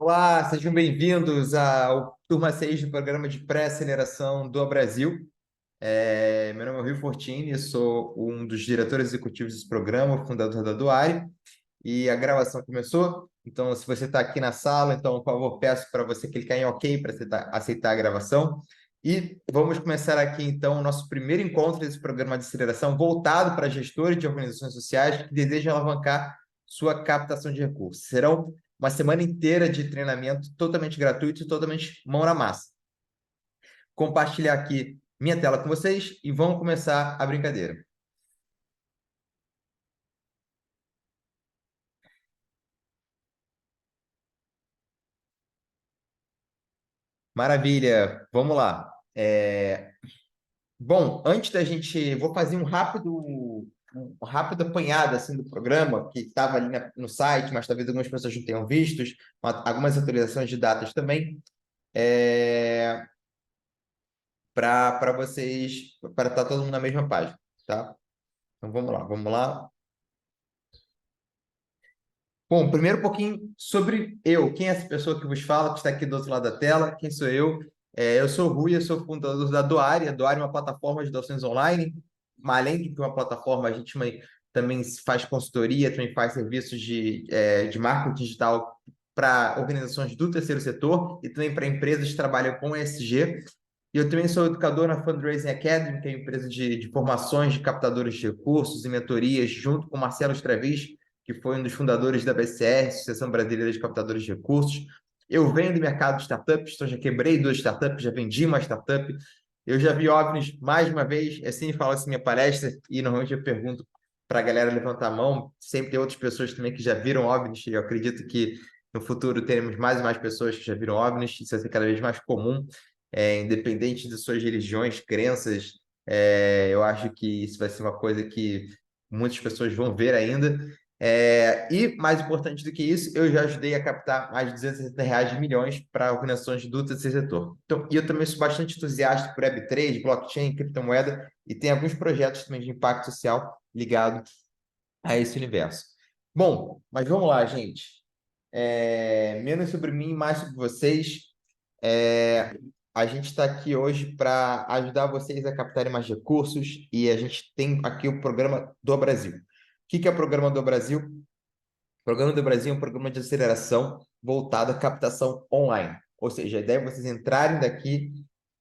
Olá, sejam bem-vindos ao Turma 6 do programa de pré-aceleração do Brasil. Meu nome é Rui Fortini, eu sou um dos diretores executivos desse programa, fundador da Duari, e a gravação começou. Então, se você está aqui na sala, então, por favor, peço para você clicar em OK para aceitar a gravação. E vamos começar aqui, então, o nosso primeiro encontro desse programa de aceleração voltado para gestores de organizações sociais que desejam alavancar sua captação de recursos. Serão uma semana inteira de treinamento totalmente gratuito e totalmente mão na massa. Compartilhar aqui minha tela com vocês e vamos começar a brincadeira. Maravilha, vamos lá. Bom, antes da gente, vou fazer um rápido apanhado assim do programa que estava ali no site, mas talvez algumas pessoas não tenham visto, algumas atualizações de datas também, para vocês, para estar todo mundo na mesma página, tá? Então vamos lá. Bom, primeiro um pouquinho sobre eu. Quem é essa pessoa que vos fala, que está aqui do outro lado da tela? Quem sou eu? Eu sou o Rui, eu sou fundador da Doari. A Doari é uma plataforma de doações online. Mas além de que uma plataforma, a gente também faz consultoria, também faz serviços de marketing digital para organizações do terceiro setor e também para empresas que trabalham com ESG. E eu também sou educador na Fundraising Academy, que é uma empresa de formações de captadores de recursos e mentorias, junto com Marcelo Stravis, que foi um dos fundadores da BCR, Associação Brasileira de Captadores de Recursos. Eu venho do mercado de startups, então já quebrei 2 startups, já vendi uma startup. Eu já vi OVNIs mais uma vez, assim falo assim minha palestra, e normalmente eu pergunto para a galera levantar a mão. Sempre tem outras pessoas também que já viram OVNIs, e eu acredito que no futuro teremos mais e mais pessoas que já viram OVNIs, isso vai ser cada vez mais comum, independente de suas religiões, crenças. Eu acho que isso vai ser uma coisa que muitas pessoas vão ver ainda. E, mais importante do que isso, eu já ajudei a captar mais de R$ 260 de milhões para organizações do terceiro setor. Então, e eu também sou bastante entusiasta por Web3, blockchain, criptomoeda, e tem alguns projetos também de impacto social ligados a esse universo. Bom, mas vamos lá, gente. Menos sobre mim, mais sobre vocês. É, a gente está aqui hoje para ajudar vocês a captarem mais recursos e a gente tem aqui o Programa do Brasil. O que é o Programa do Brasil? O Programa do Brasil é um programa de aceleração voltado à captação online. Ou seja, a ideia é vocês entrarem daqui,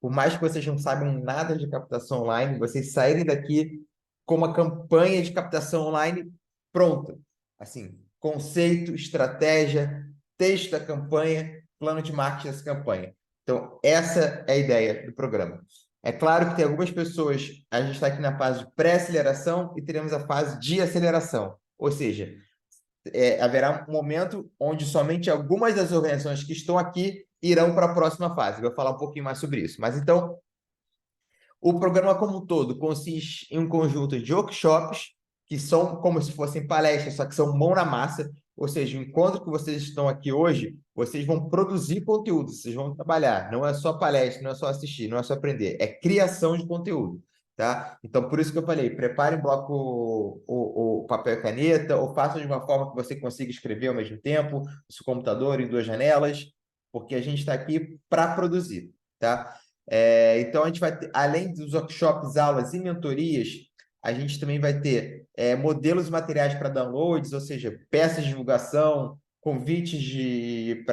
por mais que vocês não saibam nada de captação online, vocês saírem daqui com uma campanha de captação online pronta. Assim, conceito, estratégia, texto da campanha, plano de marketing dessa campanha. Então, essa é a ideia do programa. É claro que tem algumas pessoas, a gente está aqui na fase de pré-aceleração e teremos a fase de aceleração. Ou seja, haverá um momento onde somente algumas das organizações que estão aqui irão para a próxima fase. Vou falar um pouquinho mais sobre isso. Mas então, o programa como um todo consiste em um conjunto de workshops que são como se fossem palestras, só que são mão na massa. Ou seja, o encontro que vocês estão aqui hoje, vocês vão produzir conteúdo, vocês vão trabalhar. Não é só palestra, não é só assistir, não é só aprender, é criação de conteúdo. Tá? Então, por isso que eu falei, prepare em bloco o papel e caneta, ou faça de uma forma que você consiga escrever ao mesmo tempo, no seu computador, em 2 janelas, porque a gente está aqui para produzir. Tá? Então, a gente vai ter, além dos workshops, aulas e mentorias, a gente também vai ter modelos e materiais para downloads, ou seja, peças de divulgação, convites de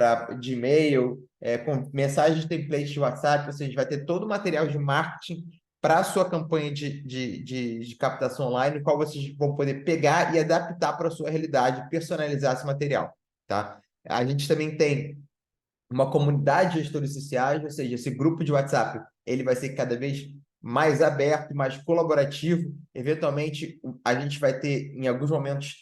e-mail, com mensagens de templates de WhatsApp, ou seja, a gente vai ter todo o material de marketing para a sua campanha de captação online, no qual vocês vão poder pegar e adaptar para a sua realidade, personalizar esse material. Tá? A gente também tem uma comunidade de gestores sociais, ou seja, esse grupo de WhatsApp, ele vai ser cada vez mais aberto, mais colaborativo. Eventualmente, a gente vai ter, em alguns momentos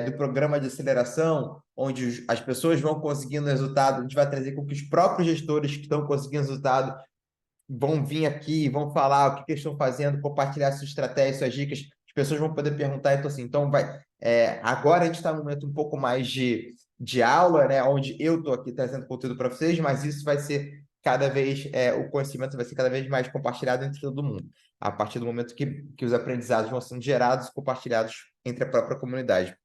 do programa de aceleração, onde as pessoas vão conseguindo resultado, a gente vai trazer com que os próprios gestores que estão conseguindo resultado vão vir aqui, vão falar o que eles estão fazendo, compartilhar suas estratégias, suas dicas. As pessoas vão poder perguntar, então assim, agora a gente está num momento um pouco mais de aula, né, onde eu estou aqui trazendo conteúdo para vocês, mas isso vai ser cada vez, o conhecimento vai ser cada vez mais compartilhado entre todo mundo, a partir do momento que os aprendizados vão sendo gerados e compartilhados entre a própria comunidade.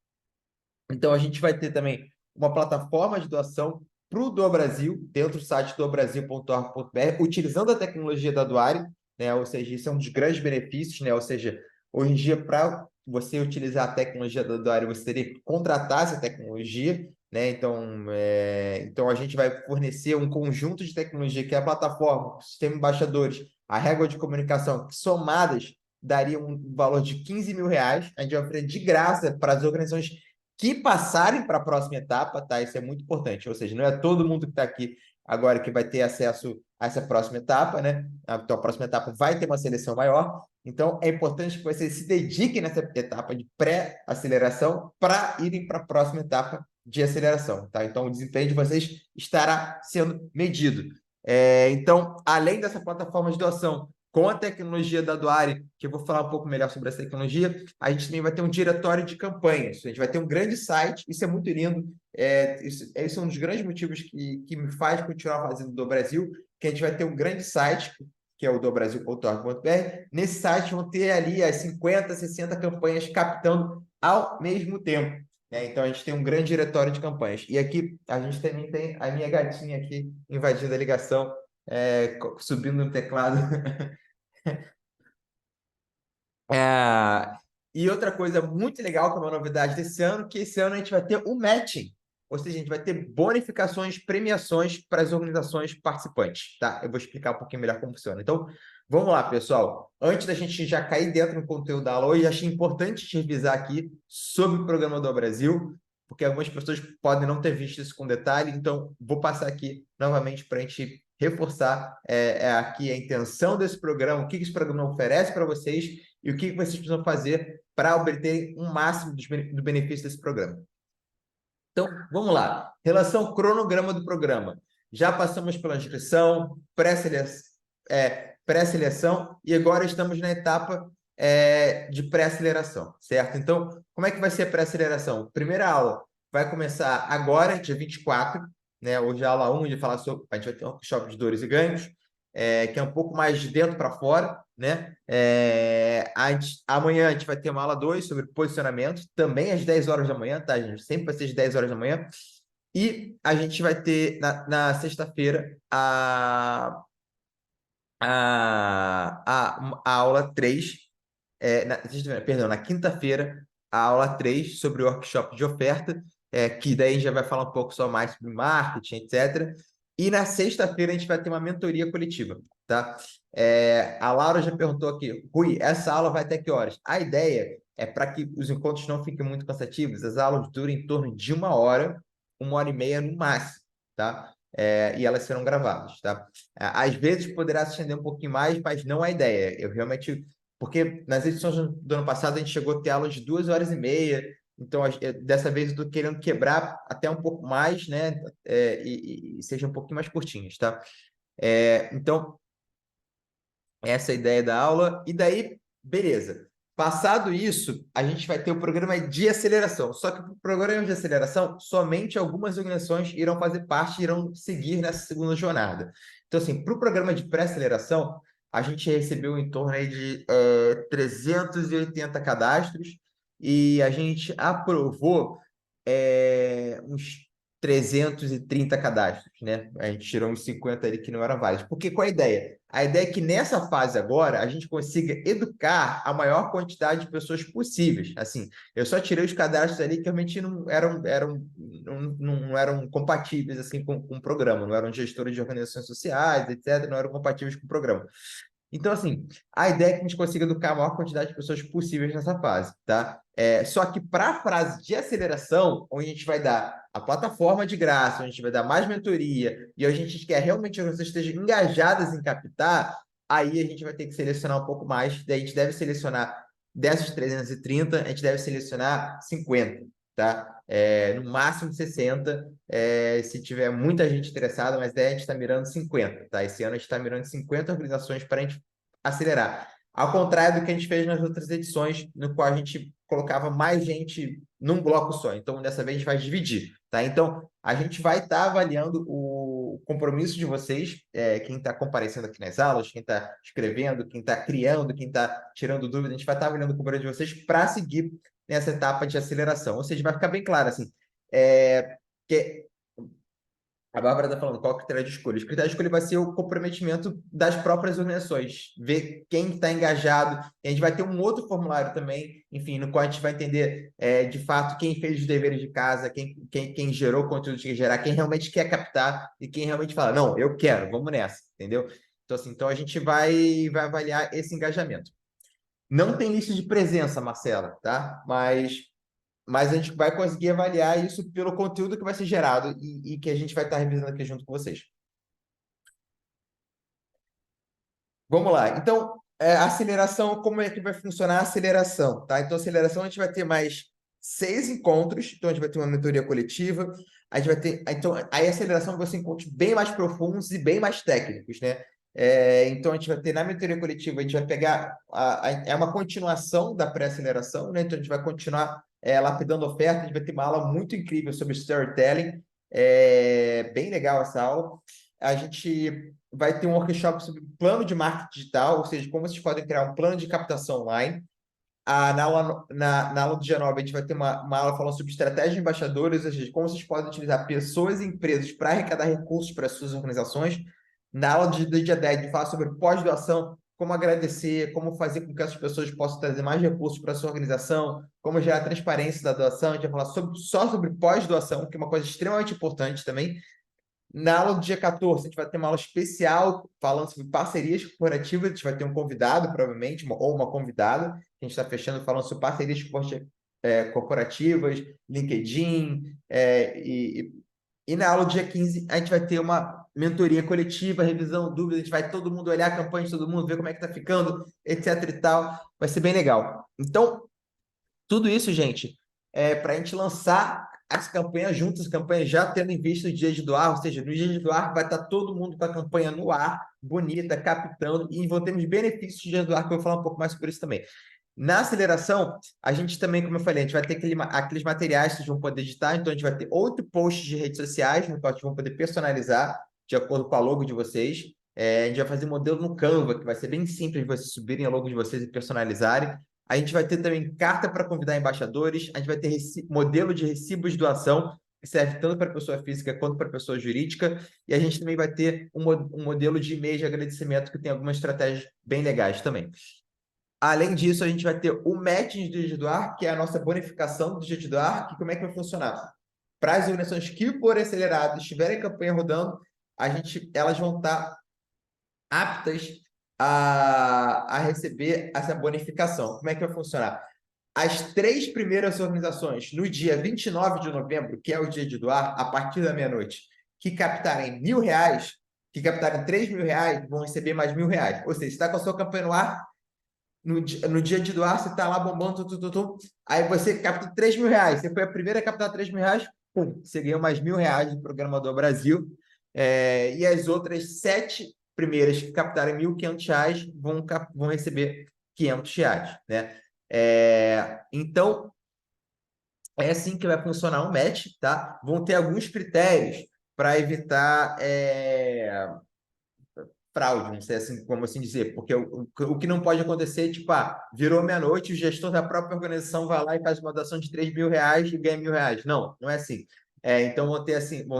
Então, a gente vai ter também uma plataforma de doação para o do Brasil, dentro do site dobrasil.org.br, utilizando a tecnologia da Duari, né? Ou seja, isso é um dos grandes benefícios, né? Ou seja, hoje em dia, para você utilizar a tecnologia da Duari, você teria que contratar essa tecnologia, né? Então a gente vai fornecer um conjunto de tecnologia, que é a plataforma, o sistema de embaixadores, a régua de comunicação, que somadas daria um valor de R$ 15.000. A gente vai oferecer de graça para as organizações que passarem para a próxima etapa, tá? Isso é muito importante. Ou seja, não é todo mundo que está aqui agora que vai ter acesso a essa próxima etapa, né? Então, a próxima etapa vai ter uma seleção maior. Então, é importante que vocês se dediquem nessa etapa de pré-aceleração para irem para a próxima etapa de aceleração, tá? Então, o desempenho de vocês estará sendo medido. Então, além dessa plataforma de doação, com a tecnologia da Duari, que eu vou falar um pouco melhor sobre essa tecnologia, a gente também vai ter um diretório de campanhas. A gente vai ter um grande site, isso é muito lindo. Esse é um dos grandes motivos que me faz continuar fazendo do Brasil, que a gente vai ter um grande site, que é o dobrasil.org.br. Nesse site vão ter ali as 50, 60 campanhas captando ao mesmo tempo, né? Então, a gente tem um grande diretório de campanhas. E aqui a gente também tem a minha gatinha aqui invadindo a ligação, subindo no teclado. É, e outra coisa muito legal, que é uma novidade desse ano, que esse ano a gente vai ter o matching. Ou seja, a gente vai ter bonificações, premiações para as organizações participantes, tá? Eu vou explicar um pouquinho melhor como funciona. Então, vamos lá, pessoal. Antes da gente já cair dentro do conteúdo da aula hoje, achei importante te revisar aqui sobre o Programa do Brasil, porque algumas pessoas podem não ter visto isso com detalhe, então vou passar aqui novamente para a gente reforçar aqui a intenção desse programa, o que esse programa oferece para vocês e o que vocês precisam fazer para obter um máximo do benefício desse programa. Então, vamos lá. Relação ao cronograma do programa. Já passamos pela inscrição, pré-seleção e agora estamos na etapa de pré-aceleração, certo? Então, como é que vai ser a pré-aceleração? Primeira aula vai começar agora, dia 24, né? Hoje é a aula 1, a gente vai ter um workshop de dores e ganhos, que é um pouco mais de dentro para fora, né? Amanhã a gente vai ter uma aula 2 sobre posicionamento, também às 10 horas da manhã, tá, gente? Sempre vai ser às 10 horas da manhã. E a gente vai ter na sexta-feira a aula 3, perdão, na quinta-feira, a aula 3 sobre o workshop de oferta, que daí a gente já vai falar um pouco só mais sobre marketing, etc. E na sexta-feira a gente vai ter uma mentoria coletiva, tá? A Laura já perguntou aqui, Rui, essa aula vai até que horas? A ideia é para que os encontros não fiquem muito cansativos, as aulas duram em torno de 1 hora e meia no máximo, tá? E elas serão gravadas, tá? Às vezes poderá se estender um pouquinho mais, mas não é a ideia. Eu realmente porque nas edições do ano passado a gente chegou a ter aulas de 2 horas e meia, então dessa vez eu estou querendo quebrar até um pouco mais, né? E sejam um pouquinho mais curtinhas, tá? Então, essa é a ideia da aula. E daí, beleza. Passado isso, a gente vai ter o programa de aceleração. Só que o programa de aceleração, somente algumas organizações irão fazer parte, irão seguir nessa segunda jornada. Então, assim, para o programa de pré-aceleração, a gente recebeu em torno aí de 380 cadastros e a gente aprovou uns 330 cadastros, né? A gente tirou uns 50 ali que não eram válidos. Porque qual é a ideia? A ideia é que nessa fase agora a gente consiga educar a maior quantidade de pessoas possíveis. Assim, eu só tirei os cadastros ali que realmente não eram compatíveis assim com o programa, não eram gestores de organizações sociais, etc., não eram compatíveis com o programa. Então, assim, a ideia é que a gente consiga educar a maior quantidade de pessoas possíveis nessa fase, tá? Só que para a fase de aceleração, onde a gente vai dar a plataforma de graça, onde a gente vai dar mais mentoria, e onde a gente quer realmente que as pessoas estejam engajadas em captar, aí a gente vai ter que selecionar um pouco mais, daí a gente deve selecionar dessas 330, a gente deve selecionar 50, tá? No máximo 60, se tiver muita gente interessada, mas daí a gente está mirando 50, tá? Esse ano a gente está mirando 50 organizações para a gente acelerar. Ao contrário do que a gente fez nas outras edições, no qual a gente colocava mais gente num bloco só. Então, dessa vez a gente vai dividir, tá? Então, a gente vai estar avaliando o compromisso de vocês, quem está comparecendo aqui nas aulas, quem está escrevendo, quem está criando, quem está tirando dúvida, a gente vai estar avaliando o compromisso de vocês para seguir nessa etapa de aceleração. Ou seja, vai ficar bem claro, assim, que A Bárbara está falando qual é o critério de escolha. O critério de escolha vai ser o comprometimento das próprias organizações, ver quem está engajado. E a gente vai ter um outro formulário também, enfim, no qual a gente vai entender de fato quem fez os deveres de casa, quem gerou o conteúdo que gerar, quem realmente quer captar e quem realmente fala, não, eu quero, vamos nessa, entendeu? Então, assim, então a gente vai avaliar esse engajamento. Não tem lista de presença, Marcela, tá? Mas a gente vai conseguir avaliar isso pelo conteúdo que vai ser gerado e que a gente vai estar revisando aqui junto com vocês. Vamos lá. Então, aceleração, como é que vai funcionar a aceleração, tá? Então, aceleração, a gente vai ter mais 6 encontros. Então, a gente vai ter uma mentoria coletiva. A gente vai ter... Então, aí a aceleração vai ser encontros bem mais profundos e bem mais técnicos, né? Então, a gente vai ter na mentoria coletiva, a gente vai pegar... é uma continuação da pré-aceleração, né? Então, a gente vai continuar lapidando oferta. A gente vai ter uma aula muito incrível sobre storytelling. Bem legal essa aula. A gente vai ter um workshop sobre plano de marketing digital, ou seja, como vocês podem criar um plano de captação online. Na aula do dia 9, a gente vai ter uma aula falando sobre estratégia de embaixadores, ou seja, como vocês podem utilizar pessoas e empresas para arrecadar recursos para as suas organizações. Na aula do dia 10, a gente fala sobre pós-doação, como agradecer, como fazer com que essas pessoas possam trazer mais recursos para a sua organização, como gerar transparência da doação. A gente vai falar só sobre pós-doação, que é uma coisa extremamente importante também. Na aula do dia 14, a gente vai ter uma aula especial falando sobre parcerias corporativas. A gente vai ter um convidado, provavelmente, ou uma convidada, que a gente está fechando falando sobre parcerias corporativas, LinkedIn. E na aula do dia 15, a gente vai ter uma mentoria coletiva, revisão, dúvidas. A gente vai todo mundo olhar a campanha de todo mundo, ver como é que está ficando, etc e tal. Vai ser bem legal. Então, tudo isso, gente, para a gente lançar as campanhas juntas, as campanhas já tendo em vista o dia de doar, ou seja, no dia de doar vai estar todo mundo com a campanha no ar, bonita, captando, e vão ter os benefícios do dia de doar, que eu vou falar um pouco mais sobre isso também. Na aceleração, a gente também, como eu falei, a gente vai ter aqueles materiais que vocês vão poder editar, então a gente vai ter 8 posts de redes sociais, no qual vocês vão poder personalizar de acordo com a logo de vocês. A gente vai fazer um modelo no Canva, que vai ser bem simples de vocês subirem a logo de vocês e personalizarem. A gente vai ter também carta para convidar embaixadores, a gente vai ter modelo de recibos de doação, que serve tanto para pessoa física quanto para pessoa jurídica, e a gente também vai ter um modelo de e-mail de agradecimento que tem algumas estratégias bem legais também. Além disso, a gente vai ter o matching do dia de doar, que é a nossa bonificação do dia de doar, que como é que vai funcionar? Para as organizações que forem aceleradas, estiverem a campanha rodando, elas vão estar aptas a receber essa bonificação. Como é que vai funcionar? As 3 primeiras organizações, no dia 29 de novembro, que é o dia de doar, a partir da meia-noite, que captarem R$ 1.000, que captarem R$ 3.000, vão receber mais R$ 1.000. Ou seja, você está com a sua campanha no ar, no dia de doar, você está lá bombando, aí você capta R$ 3.000. Você foi a primeira a captar R$ 3.000, pum, você ganhou mais R$ 1.000 do Programador Brasil. E as outras 7 primeiras que captarem R$ 1.500 vão receber R$ 500, né? Então, é assim que vai funcionar um match, tá? Vão ter alguns critérios para evitar fraude, não sei assim, como assim dizer, porque o que não pode acontecer é, tipo, virou meia-noite, o gestor da própria organização vai lá e faz uma doação de R$ 3.000 e ganha R$ 1.000. Não, não é assim. Então vão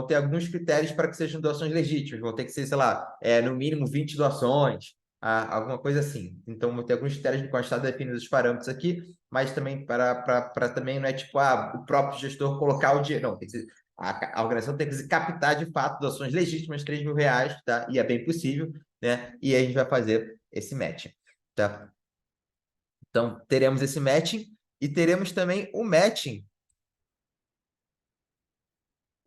ter alguns critérios para que sejam doações legítimas, vão ter que ser, sei lá, no mínimo 20 doações, alguma coisa assim. Então vão ter alguns critérios de quantidade definidos os parâmetros aqui, mas também para também não é tipo o próprio gestor colocar o dinheiro, não, tem que ser, a organização tem que captar de fato doações legítimas, R$ 3.000, tá? E é bem possível, né? E aí a gente vai fazer esse match, tá? Então, teremos esse matching e teremos também o matching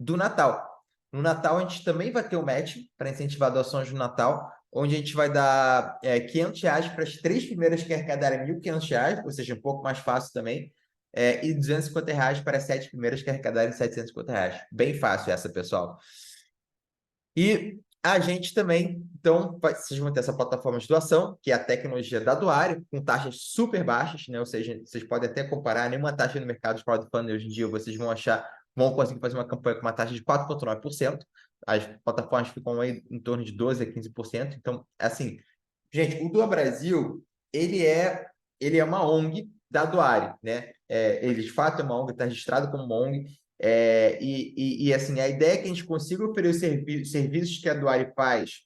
do Natal. No Natal, a gente também vai ter o matching para incentivar doações do Natal, onde a gente vai dar R$ 500 para as 3 primeiras que arrecadarem R$ 1.500, ou seja, um pouco mais fácil também, e R$ 250 para as 7 primeiras que arrecadarem R$ 750. Bem fácil essa, pessoal. E a gente também, então, vocês vão ter essa plataforma de doação, que é a tecnologia da Doário, com taxas super baixas, né? Ou seja, vocês podem até comparar, nenhuma taxa no mercado de crowdfunding hoje em dia, vocês vão conseguir fazer uma campanha com uma taxa de 4,9%. As plataformas ficam aí em torno de 12% a 15%. Então, assim, gente, o Doa Brasil, ele é uma ONG da Doário, né? Ele, de fato, é uma ONG, está registrado como uma ONG, Assim, a ideia é que a gente consiga oferecer serviços que a Duari faz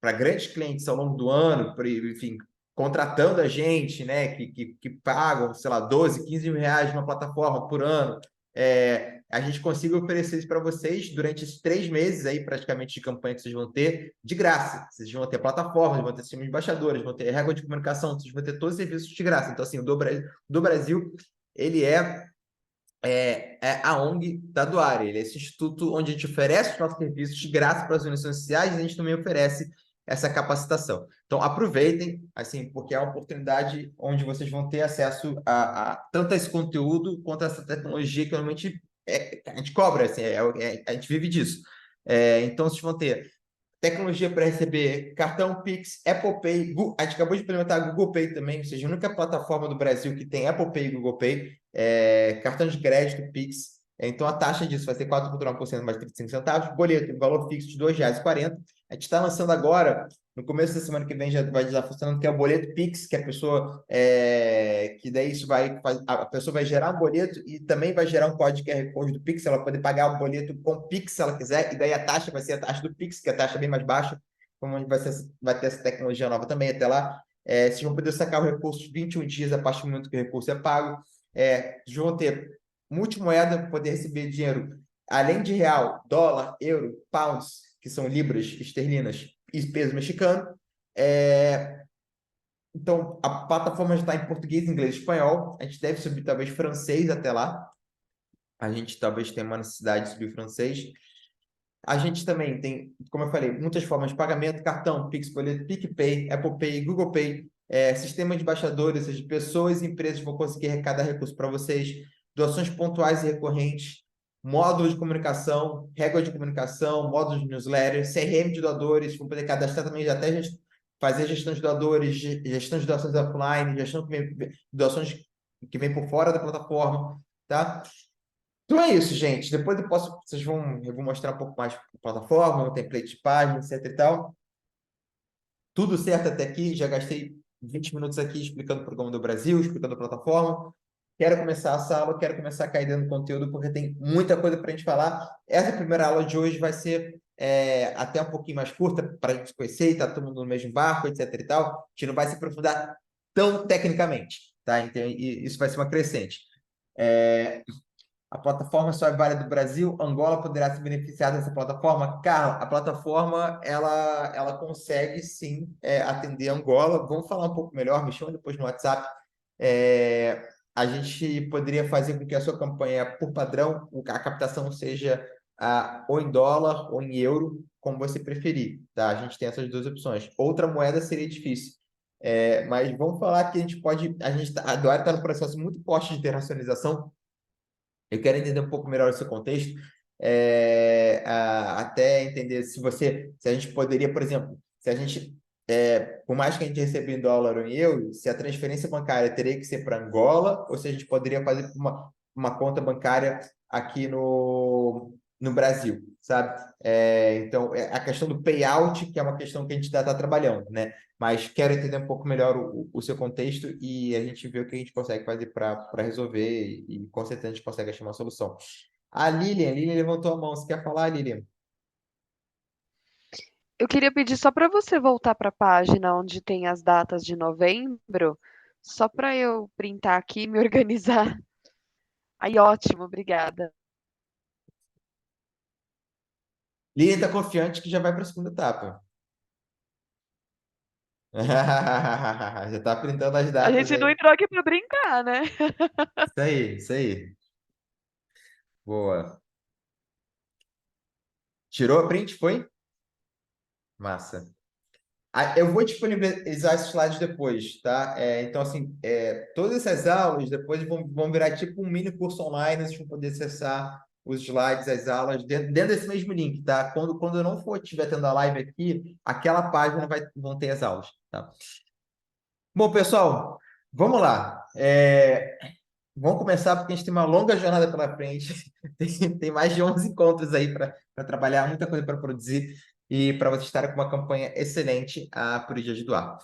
para grandes clientes ao longo do ano, enfim, contratando a gente, né, que pagam, sei lá, 12, 15 mil reais numa plataforma por ano, a gente consiga oferecer isso para vocês durante esses 3 meses aí, praticamente, de campanha que vocês vão ter, de graça. Vocês vão ter plataformas, vão ter sistema de embaixadores, vão ter régua de comunicação, vocês vão ter todos os serviços de graça. Então, assim, o do Brasil, ele é a ONG da Duari, ele é esse instituto onde a gente oferece os nossos serviços de graça para as organizações sociais e a gente também oferece essa capacitação. Então, aproveitem, assim, porque é uma oportunidade onde vocês vão ter acesso a tanto a esse conteúdo quanto a essa tecnologia que normalmente a gente cobra, assim, a gente vive disso. Então, vocês vão ter tecnologia para receber cartão Pix, Apple Pay, a gente acabou de implementar Google Pay também, ou seja, a única plataforma do Brasil que tem Apple Pay e Google Pay, cartão de crédito, Pix. Então, a taxa disso vai ser 4,9% mais 35 centavos, boleto, valor fixo de R$ 2,40. A gente está lançando agora, no começo da semana que vem já vai estar funcionando, que é o boleto Pix, que a pessoa, que daí isso a pessoa vai gerar um boleto e também vai gerar um código QR Code do Pix, ela vai poder pagar o boleto com Pix se ela quiser, e daí a taxa vai ser a taxa do Pix, que é a taxa bem mais baixa, como a gente vai ter essa tecnologia nova também até lá. Vocês vão poder sacar o recurso de 21 dias a partir do momento que o recurso é pago. Vocês vão ter multimoeda, poder receber dinheiro além de real, dólar, euro, pounds, que são libras esterlinas e peso mexicano. Então, a plataforma já está em português, inglês e espanhol. A gente deve subir talvez francês até lá. A gente talvez tenha uma necessidade de subir francês. A gente também tem, como eu falei, muitas formas de pagamento, cartão, Pix, boleto, PicPay, Apple Pay, Google Pay, sistema de embaixadores, ou seja, pessoas e empresas vão conseguir arrecadar recursos para vocês, doações pontuais e recorrentes, módulos de comunicação, régua de comunicação, módulos de newsletter, CRM de doadores, vão poder cadastrar também até fazer gestão de doadores, gestão de doações offline, gestão de doações que vem por fora da plataforma, tá? Então é isso, gente. Depois eu vou mostrar um pouco mais a plataforma, o template de página, etc e tal. Tudo certo até aqui. Já gastei 20 minutos aqui explicando o programa do Brasil, explicando a plataforma. Quero começar a sala, quero começar a cair dentro do conteúdo, porque tem muita coisa para a gente falar. Essa primeira aula de hoje vai ser até um pouquinho mais curta, para a gente se conhecer, tá todo mundo no mesmo barco, etc e tal. A gente não vai se aprofundar tão tecnicamente, tá? Então, isso vai ser uma crescente. A plataforma só é válida do Brasil. Angola poderá se beneficiar dessa plataforma? Carla, a plataforma ela consegue sim atender Angola. Vamos falar um pouco melhor, me chama depois no WhatsApp. A gente poderia fazer com que a sua campanha, por padrão, a captação seja ou em dólar ou em euro, como você preferir. Tá? A gente tem essas duas opções. Outra moeda seria difícil. Mas vamos falar que a gente pode. A Duarte está no processo muito forte de internacionalização. Eu quero entender um pouco melhor o seu contexto, até entender se a gente poderia, por exemplo, se a gente, por mais que a gente receba em dólar ou em euro, se a transferência bancária teria que ser para Angola ou se a gente poderia fazer uma conta bancária aqui no Brasil, sabe? Então, a questão do payout, que é uma questão que a gente está trabalhando, né? Mas quero entender um pouco melhor o seu contexto e a gente vê o que a gente consegue fazer para resolver e com certeza a gente consegue achar uma solução. A Lilian levantou a mão. Você quer falar, Lilian? Eu queria pedir só para você voltar para a página onde tem as datas de novembro, só para eu printar aqui e me organizar. Aí, ótimo, obrigada. Lilian está confiante que já vai para a segunda etapa. Já está printando as A datas gente não aí. entrou aqui para brincar, né? Isso aí, isso aí. Boa. Tirou a print, foi? Massa. Eu vou disponibilizar esses slides depois, tá? Então, assim, todas essas aulas depois vão virar tipo um mini curso online, vocês vão poder acessar os slides, as aulas, dentro desse mesmo link, tá? Quando eu não estiver tendo a live aqui, aquela página vão ter as aulas, tá? Bom, pessoal, vamos lá. Vamos começar porque a gente tem uma longa jornada pela frente. Tem mais de 11 encontros aí para trabalhar, muita coisa para produzir e para vocês estarem com uma campanha excelente para o Dia de Doar.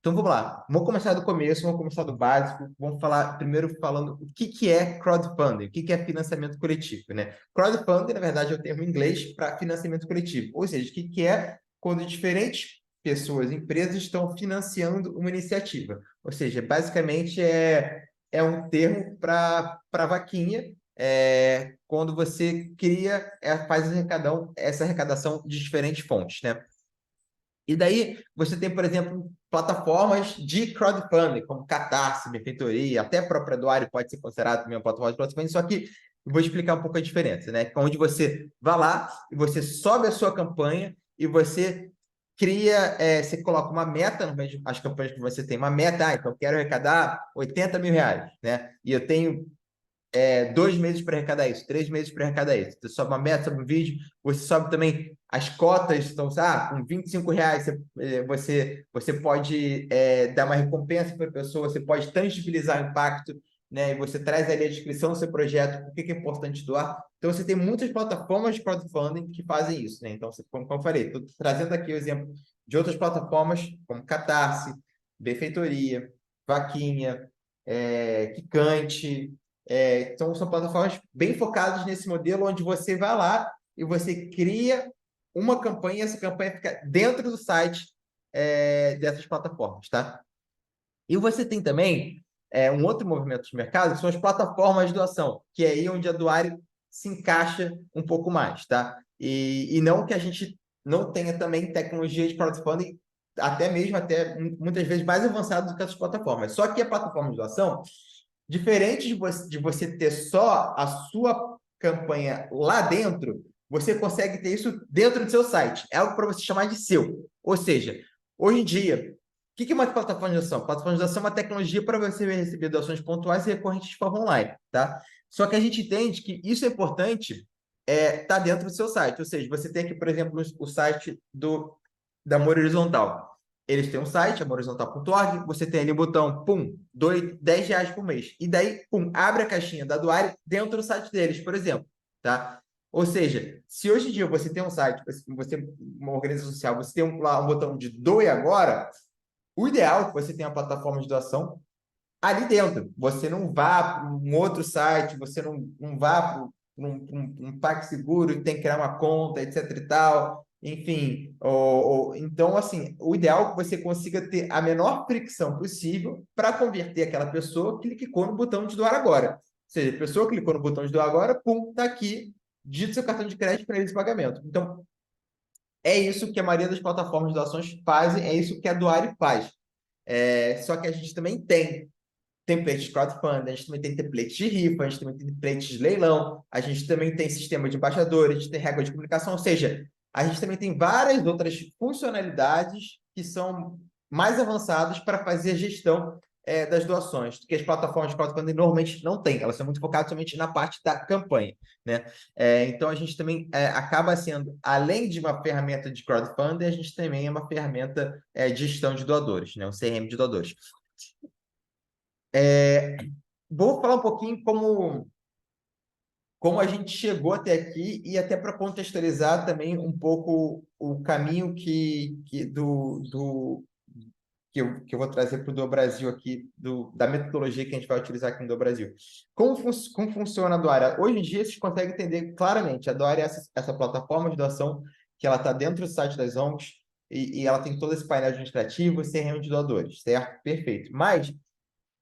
Então vamos lá, vamos começar do começo, vamos começar do básico, vamos falar primeiro falando o que é crowdfunding, o que é financiamento coletivo, né? Crowdfunding, na verdade, é o termo em inglês para financiamento coletivo, ou seja, o que é quando diferentes pessoas, empresas estão financiando uma iniciativa, ou seja, basicamente é um termo para vaquinha, quando você cria, faz essa arrecadação de diferentes fontes, né? E daí você tem, por exemplo, plataformas de crowdfunding, como Catarse, Benfeitoria, até a própria Doari pode ser considerada também uma plataforma de crowdfunding, só que eu vou explicar um pouco a diferença, né? Onde você vai lá e você sobe a sua campanha e você cria, você coloca uma meta, no meio das campanhas que você tem uma meta, então eu quero arrecadar 80 mil reais, né? E eu tenho 2 meses para arrecadar isso, 3 meses para arrecadar isso. Você sobe uma meta, sobe um vídeo, você sobe também as cotas, então, com R$ 25 você pode dar uma recompensa para a pessoa, você pode tangibilizar o impacto, né? E você traz ali a descrição do seu projeto, por que é importante doar. Então, você tem muitas plataformas de crowdfunding que fazem isso, né? Então, como eu falei, estou trazendo aqui o exemplo de outras plataformas, como Catarse, Benfeitoria, Vaquinha, Kikante, então, são plataformas bem focadas nesse modelo, onde você vai lá e você cria uma campanha, e essa campanha fica dentro do site dessas plataformas, tá? E você tem também um outro movimento de mercado, que são as plataformas de doação, que é aí onde a Doare se encaixa um pouco mais, tá? E não que a gente não tenha também tecnologia de crowdfunding, até muitas vezes mais avançado do que essas plataformas. Só que a plataforma de doação, diferente de você ter só a sua campanha lá dentro, você consegue ter isso dentro do seu site. É algo para você chamar de seu. Ou seja, hoje em dia, o que é uma plataforma de doação? Plataforma de doação é uma tecnologia para você receber doações pontuais e recorrentes de forma online, tá? Só que a gente entende que isso é importante tá dentro do seu site. Ou seja, você tem aqui, por exemplo, o site da Amor Horizontal. Eles têm um site, amorhorizontal.org, você tem ali o botão, pum, R$ 10 por mês. E daí, pum, abre a caixinha da Doare dentro do site deles, por exemplo, tá? Ou seja, se hoje em dia você tem um site, uma organização social, você tem lá um botão de doe agora, o ideal é que você tenha uma plataforma de doação ali dentro. Você não vá para um outro site, você não vá para um PagSeguro e tem que criar uma conta, etc e tal. Enfim, então, assim, o ideal é que você consiga ter a menor fricção possível para converter aquela pessoa que clicou no botão de doar agora. Ou seja, a pessoa clicou no botão de doar agora, pum, está aqui, digita seu cartão de crédito para esse pagamento. Então, é isso que a maioria das plataformas de doações fazem, é isso que a Doare faz. Só que a gente também tem template de crowdfunding, a gente também tem template de rifa, a gente também tem template de leilão, a gente também tem sistema de embaixadores, a gente tem regra de comunicação, ou seja, a gente também tem várias outras funcionalidades que são mais avançadas para fazer a gestão das doações, que as plataformas de crowdfunding normalmente não têm, elas são muito focadas somente na parte da campanha, né? Então, a gente também acaba sendo, além de uma ferramenta de crowdfunding, a gente também é uma ferramenta de gestão de doadores, né? Um CRM de doadores. Vou falar um pouquinho como a gente chegou até aqui e até para contextualizar também um pouco o caminho que eu vou trazer para o Do Brasil aqui, da metodologia que a gente vai utilizar aqui no Do Brasil. Como funciona a Doaria? Hoje em dia, vocês conseguem entender claramente. A Doaria é essa plataforma de doação que ela está dentro do site das ONGs e ela tem todo esse painel administrativo e CRM de doadores, certo? Perfeito. Mas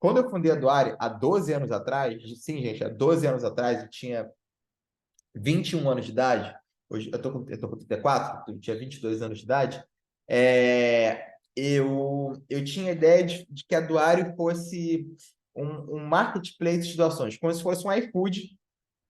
quando eu fundei a Doare há 12 anos atrás, sim, gente, há 12 anos atrás, eu tinha 21 anos de idade, hoje eu tô com 34, eu tinha 22 anos de idade, eu tinha a ideia de que a Doare fosse um marketplace de doações, como se fosse um iFood, que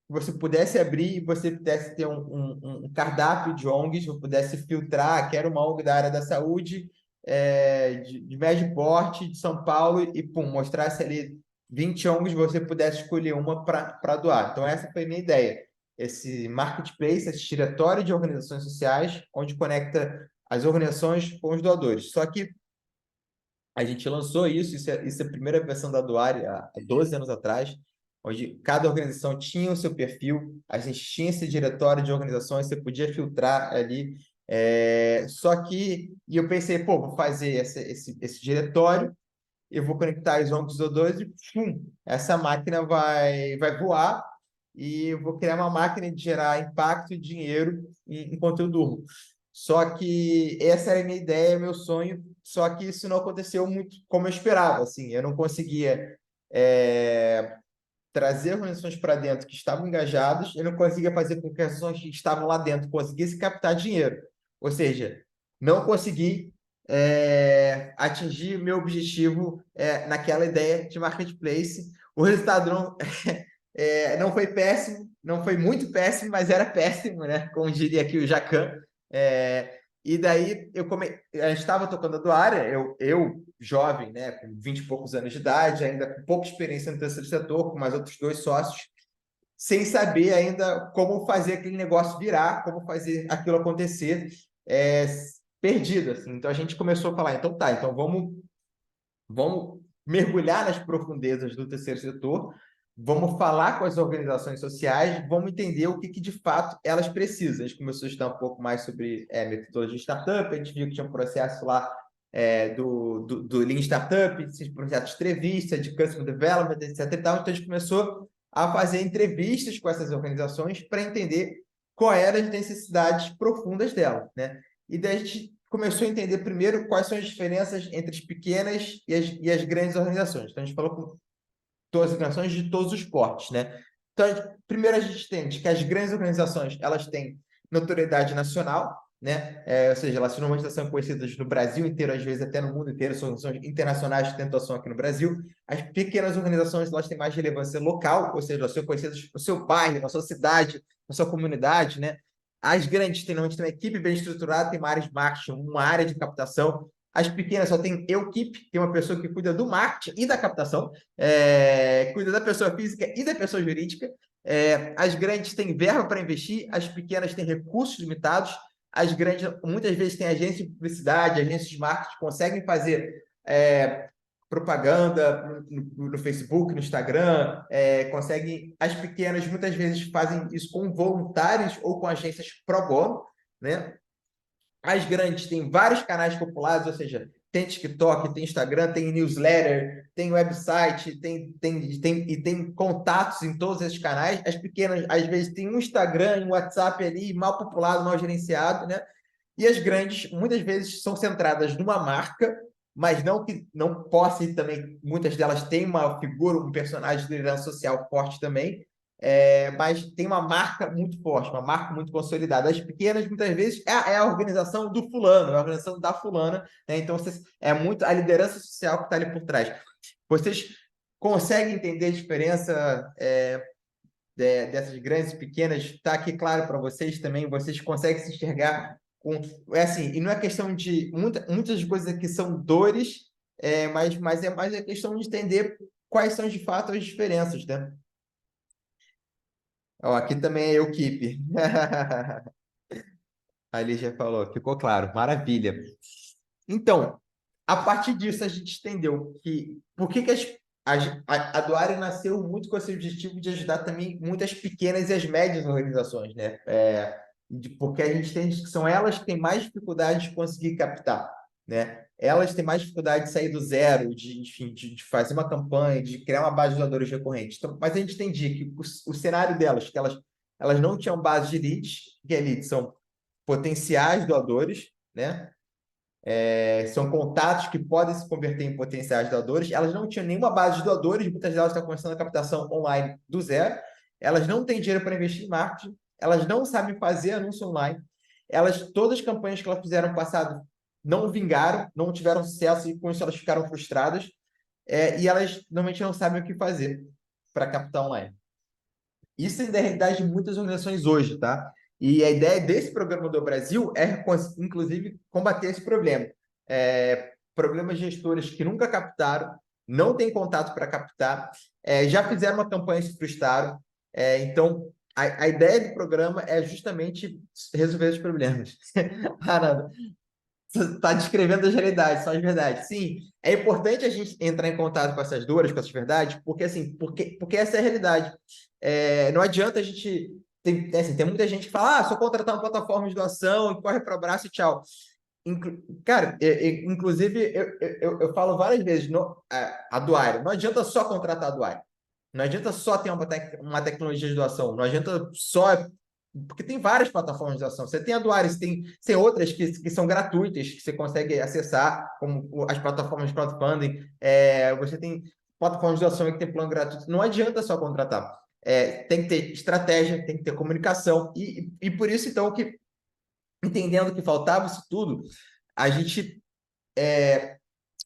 você pudesse abrir e você pudesse ter um cardápio de ONGs, você pudesse filtrar, quero uma ONG da área da saúde, de médio porte, de São Paulo, e pum, mostrasse ali 20 ONGs, você pudesse escolher uma para doar. Então, essa foi a minha ideia. Esse marketplace, esse diretório de organizações sociais, onde conecta as organizações com os doadores. Só que a gente lançou isso é a primeira versão da Doare há 12 anos atrás, onde cada organização tinha o seu perfil, a gente tinha esse diretório de organizações, você podia filtrar ali Só que e eu pensei, pô, vou fazer esse diretório, eu vou conectar os oncos O2 e pum, essa máquina vai voar e eu vou criar uma máquina de gerar impacto e dinheiro enquanto eu durmo. Só que essa era a minha ideia, meu sonho, só que isso não aconteceu muito como eu esperava, assim, eu não conseguia trazer organizações para dentro que estavam engajadas, eu não conseguia fazer com que as organizações que estavam lá dentro conseguissem captar dinheiro. Ou seja, não consegui atingir meu objetivo naquela ideia de marketplace. O resultado não foi péssimo, não foi muito péssimo, mas era péssimo, né? Como diria aqui o Jacan. E daí a gente estava tocando a Doária, eu jovem, né, com 20 e poucos anos de idade, ainda com pouca experiência no terceiro setor, com mais outros 2 sócios, sem saber ainda como fazer aquele negócio virar, como fazer aquilo acontecer, é, perdido, assim. Então a gente começou a falar, então tá, então vamos mergulhar nas profundezas do terceiro setor, vamos falar com as organizações sociais, vamos entender o que de fato elas precisam. A gente começou a estudar um pouco mais sobre metodologia de startup, a gente viu que tinha um processo lá do Lean Startup, esses processos de entrevista, de Customer Development, etc. E tal. Então, a gente começou a fazer entrevistas com essas organizações para entender quais eram as necessidades profundas delas, né? E daí a gente começou a entender primeiro quais são as diferenças entre as pequenas e as grandes organizações. Então, a gente falou com todas as organizações de todos os portes, né? Então, primeiro a gente entende que as grandes organizações, elas têm notoriedade nacional, né? Ou seja, elas normalmente são conhecidas no Brasil inteiro, às vezes até no mundo inteiro, são organizações internacionais que têm atuação aqui no Brasil. As pequenas organizações, elas têm mais relevância local, ou seja, elas são conhecidas no seu bairro, na sua cidade, na sua comunidade, né? As grandes têm normalmente uma equipe bem estruturada, tem uma área de marketing, uma área de captação. As pequenas só tem equipe, tem uma pessoa que cuida do marketing e da captação, cuida da pessoa física e da pessoa jurídica. As grandes têm verba para investir, as pequenas têm recursos limitados. As grandes, muitas vezes, têm agência de publicidade, agências de marketing, conseguem fazer propaganda no Facebook, no Instagram, conseguem. As pequenas, muitas vezes, fazem isso com voluntários ou com agências pro bono, né? As grandes têm vários canais populares, ou seja, tem TikTok, tem Instagram, tem newsletter, tem website, tem contatos em todos esses canais. As pequenas, às vezes, têm um Instagram, um WhatsApp ali, mal populado, mal gerenciado, né? E as grandes, muitas vezes, são centradas numa marca, mas não que não possa ir também, muitas delas têm uma figura, um personagem de liderança social forte também, mas tem uma marca muito forte, uma marca muito consolidada. As pequenas, muitas vezes, é a organização do fulano, é a organização da fulana, né? Então, é muito a liderança social que está ali por trás. Vocês conseguem entender a diferença dessas grandes e pequenas? Está aqui claro para vocês também? Vocês conseguem se enxergar com... assim, e não é questão de... muitas coisas aqui são dores, mas é mais a questão de entender quais são, de fato, as diferenças, né? Ó, aqui também é Equipe. A Lígia falou, ficou claro, maravilha. Então, a partir disso, a gente entendeu que por que a Doária nasceu muito com esse objetivo de ajudar também muitas pequenas e as médias organizações, né? Porque a gente entende que são elas que têm mais dificuldade de conseguir captar, né? Elas têm mais dificuldade de sair do zero, enfim, de fazer uma campanha, de criar uma base de doadores recorrentes. Então, mas a gente entendia que o cenário delas, que elas não tinham base de leads, que leads são potenciais doadores, né? São contatos que podem se converter em potenciais doadores. Elas não tinham nenhuma base de doadores, muitas delas estão começando a captação online do zero. Elas não têm dinheiro para investir em marketing, elas não sabem fazer anúncio online. Todas as campanhas que elas fizeram no passado não vingaram, não tiveram sucesso e com isso elas ficaram frustradas. E elas normalmente não sabem o que fazer para captar online. Isso é a realidade de muitas organizações hoje, tá? E a ideia desse programa do Brasil é, inclusive, combater esse problema. Problemas de gestores que nunca captaram, não têm contato para captar, já fizeram uma campanha e se frustraram. Então, a ideia do programa é justamente resolver os problemas. Arana, você está descrevendo as realidades, são as verdades. Sim, é importante a gente entrar em contato com essas dores, com essas verdades, porque assim, porque essa é a realidade. Não adianta a gente tem muita gente que fala, só contratar uma plataforma de doação e corre para o abraço e tchau. Cara, inclusive, eu falo várias vezes, a Doário, não adianta só contratar a Doário. Não adianta só ter uma tecnologia de doação. Não adianta só. Porque tem várias plataformas de doação. Você tem a Doário, tem outras que são gratuitas, que você consegue acessar, como as plataformas de crowdfunding. Você tem plataformas de doação que tem plano gratuito. Não adianta só contratar. Tem que ter estratégia, tem que ter comunicação. E por isso, então, que entendendo que faltava isso tudo, a gente,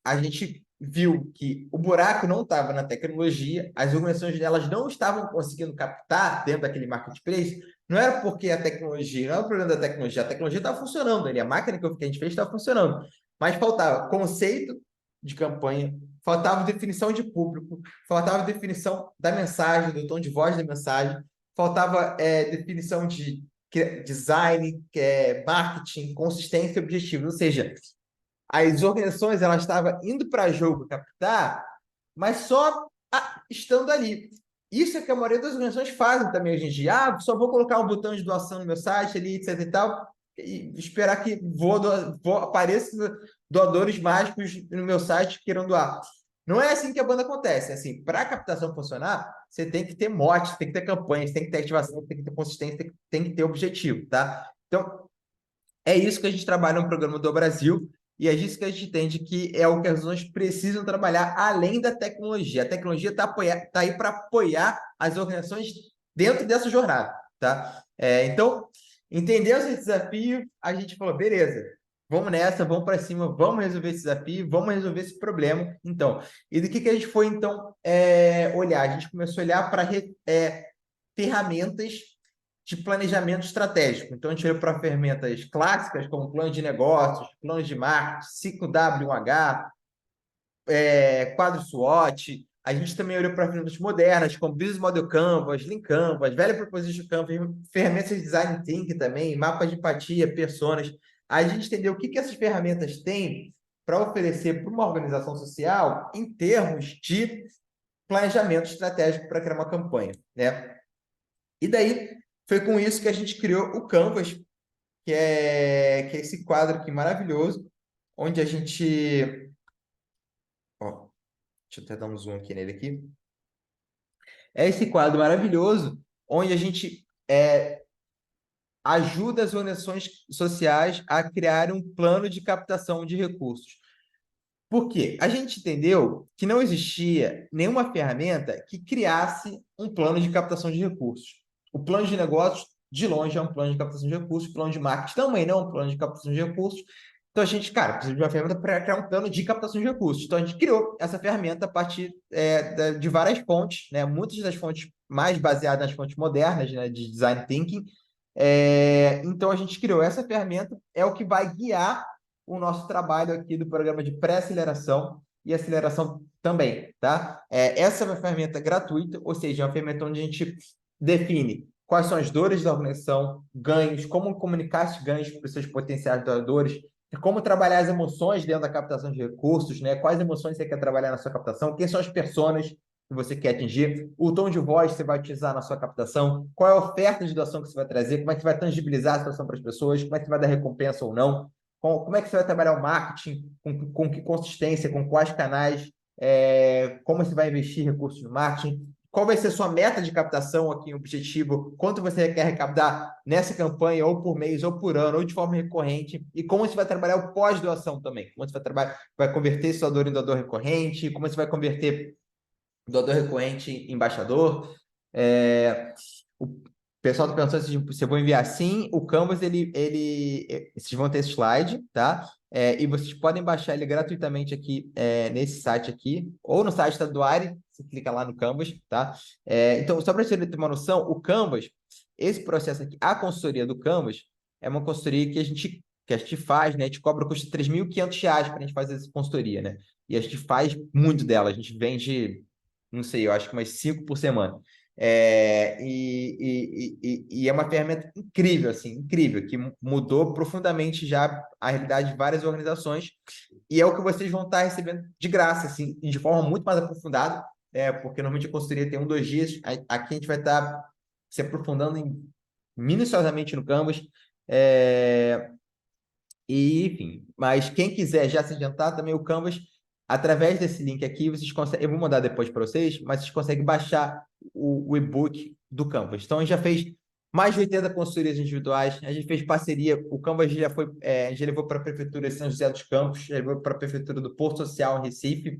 a gente viu que o buraco não estava na tecnologia, as organizações delas não estavam conseguindo captar dentro daquele marketplace, não era porque a tecnologia, não era o problema da tecnologia, a tecnologia estava funcionando ali, a máquina que a gente fez estava funcionando, mas faltava conceito de campanha, faltava definição de público, faltava definição da mensagem, do tom de voz da mensagem, faltava definição de design, marketing, consistência e objetivo. Ou seja, as organizações elas estavam indo para jogo captar, mas só estando ali. Isso é que a maioria das organizações fazem também hoje em dia. Só vou colocar um botão de doação no meu site ali, etc e tal, e esperar que apareçam doadores mágicos no meu site queiram doar. Não é assim que a banda acontece. É assim, para a captação funcionar, você tem que ter mote, tem que ter campanha, tem que ter ativação, tem que ter consistência, tem que ter objetivo, tá? Então, é isso que a gente trabalha no programa do Brasil e é isso que a gente entende que é o que as organizações precisam trabalhar além da tecnologia. A tecnologia tá aí para apoiar as organizações dentro dessa jornada, tá? Então, entendeu esse desafio, a gente falou, beleza, vamos nessa, vamos para cima, vamos resolver esse desafio, vamos resolver esse problema. Então, e do que a gente foi, então, olhar? A gente começou a olhar para ferramentas de planejamento estratégico. Então, a gente olhou para ferramentas clássicas, como plano de negócios, plano de marketing, ciclo W1H, quadro SWOT. A gente também olhou para ferramentas modernas, como Business Model Canvas, Lean Canvas, Value Proposition Canvas, ferramentas de Design Thinking também, mapas de empatia, personas. A gente entendeu o que essas ferramentas têm para oferecer para uma organização social em termos de planejamento estratégico para criar uma campanha, né? E daí, foi com isso que a gente criou o Canvas, que é esse quadro aqui maravilhoso, onde a gente... Ó, deixa eu até dar um zoom aqui nele aqui. É esse quadro maravilhoso, onde a gente ajuda as organizações sociais a criar um plano de captação de recursos. Por quê? A gente entendeu que não existia nenhuma ferramenta que criasse um plano de captação de recursos. O plano de negócios, de longe, é um plano de captação de recursos, o plano de marketing também não é um plano de captação de recursos. Então, a gente, cara, precisa de uma ferramenta para criar um plano de captação de recursos. Então, a gente criou essa ferramenta a partir de várias fontes, né? Muitas das fontes mais baseadas nas fontes modernas, né? De design thinking. Então, a gente criou essa ferramenta, é o que vai guiar o nosso trabalho aqui do programa de pré-aceleração e aceleração também, tá? Essa é uma ferramenta gratuita, ou seja, é uma ferramenta onde a gente define quais são as dores da organização, ganhos, como comunicar esses ganhos para os seus potenciais doadores, como trabalhar as emoções dentro da captação de recursos, né? Quais emoções você quer trabalhar na sua captação, quem são as personas que você quer atingir, o tom de voz que você vai utilizar na sua captação, qual é a oferta de doação que você vai trazer, como é que você vai tangibilizar a situação para as pessoas, como é que você vai dar recompensa ou não, como é que você vai trabalhar o marketing, com que consistência, com quais canais, como você vai investir recursos no marketing, qual vai ser a sua meta de captação aqui, objetivo, quanto você quer arrecadar nessa campanha, ou por mês, ou por ano, ou de forma recorrente, e como você vai trabalhar o pós-doação também, como você vai converter esse doador em doador recorrente, como você vai converter doador recorrente em embaixador. O pessoal está pensando se eu vou enviar sim, o Canvas, vocês vão ter esse slide, tá? E vocês podem baixar ele gratuitamente aqui nesse site aqui, ou no site da Doare, você clica lá no Canvas, tá? Então, só para você ter uma noção, o Canvas, esse processo aqui, a consultoria do Canvas, é uma consultoria que a gente faz, né? A gente cobra, custa R$ 3.500 para a gente fazer essa consultoria, né? E a gente faz muito dela, a gente vende, não sei, eu acho que umas 5 por semana. E é uma ferramenta incrível, assim, incrível, que mudou profundamente já a realidade de várias organizações, e é o que vocês vão estar recebendo de graça, assim, e de forma muito mais aprofundada, porque normalmente a consultoria tem 1, 2 dias, aqui a gente vai estar se aprofundando em minuciosamente no Canvas. É, e, enfim, mas quem quiser já se adiantar, também o Canvas, através desse link aqui, vocês conseguem, eu vou mandar depois para vocês, mas vocês conseguem baixar o e-book do Canvas. Então, a gente já fez mais de 80 consultorias individuais, a gente fez parceria, o Canvas já foi, já levou para a Prefeitura de São José dos Campos, já levou para a Prefeitura do Porto Social, em Recife,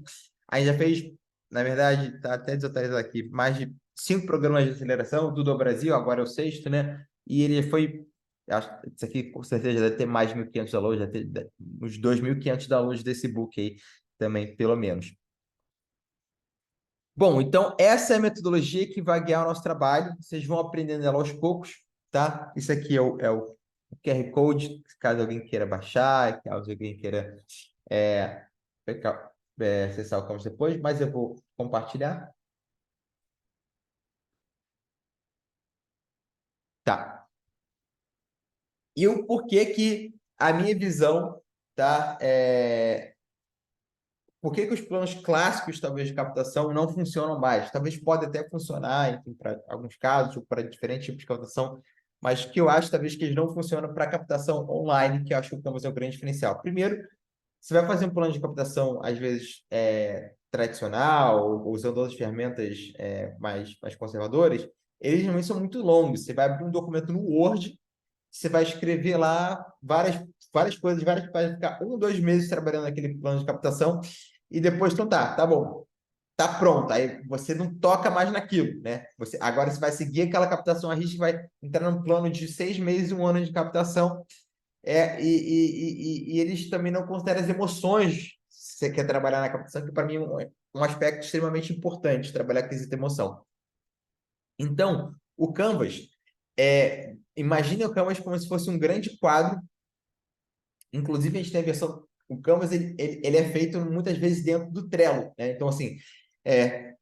a gente já fez, na verdade, está até desatualizado aqui, mais de 5 programas de aceleração, do Brasil, agora é o sexto, né? E ele foi isso aqui com certeza deve ter mais de 1.500 downloads, deve ter uns 2.500 downloads desse book aí também, pelo menos. Bom, então essa é a metodologia que vai guiar o nosso trabalho. Vocês vão aprendendo ela aos poucos, tá? Isso aqui é o QR Code, caso alguém queira baixar, caso alguém queira é, acessar o Canvas depois, mas eu vou compartilhar. Tá. E o porquê que a minha visão, tá? Por que que os planos clássicos, talvez, de captação não funcionam mais? Talvez pode até funcionar, enfim, para alguns casos, ou para diferentes tipos de captação, mas que eu acho, talvez, que eles não funcionam para captação online, que eu acho que o Canvas é o grande diferencial. Primeiro, você vai fazer um plano de captação, às vezes, tradicional, ou usando outras ferramentas mais conservadoras, eles normalmente são muito longos. Você vai abrir um documento no Word, você vai escrever lá várias coisas, várias páginas, ficar 1, 2 meses trabalhando naquele plano de captação, e depois, então tá bom, tá pronto. Aí você não toca mais naquilo, né? Agora você vai seguir aquela captação a risco, vai entrar num plano de 6 meses, 1 ano de captação, e eles também não consideram as emoções se você quer trabalhar na captação, que para mim é um aspecto extremamente importante, trabalhar com quesito emoção. Então, o Canvas, imagine o Canvas como se fosse um grande quadro. Inclusive, a gente tem a versão. O Canvas ele é feito muitas vezes dentro do Trello, né? Então, assim, é,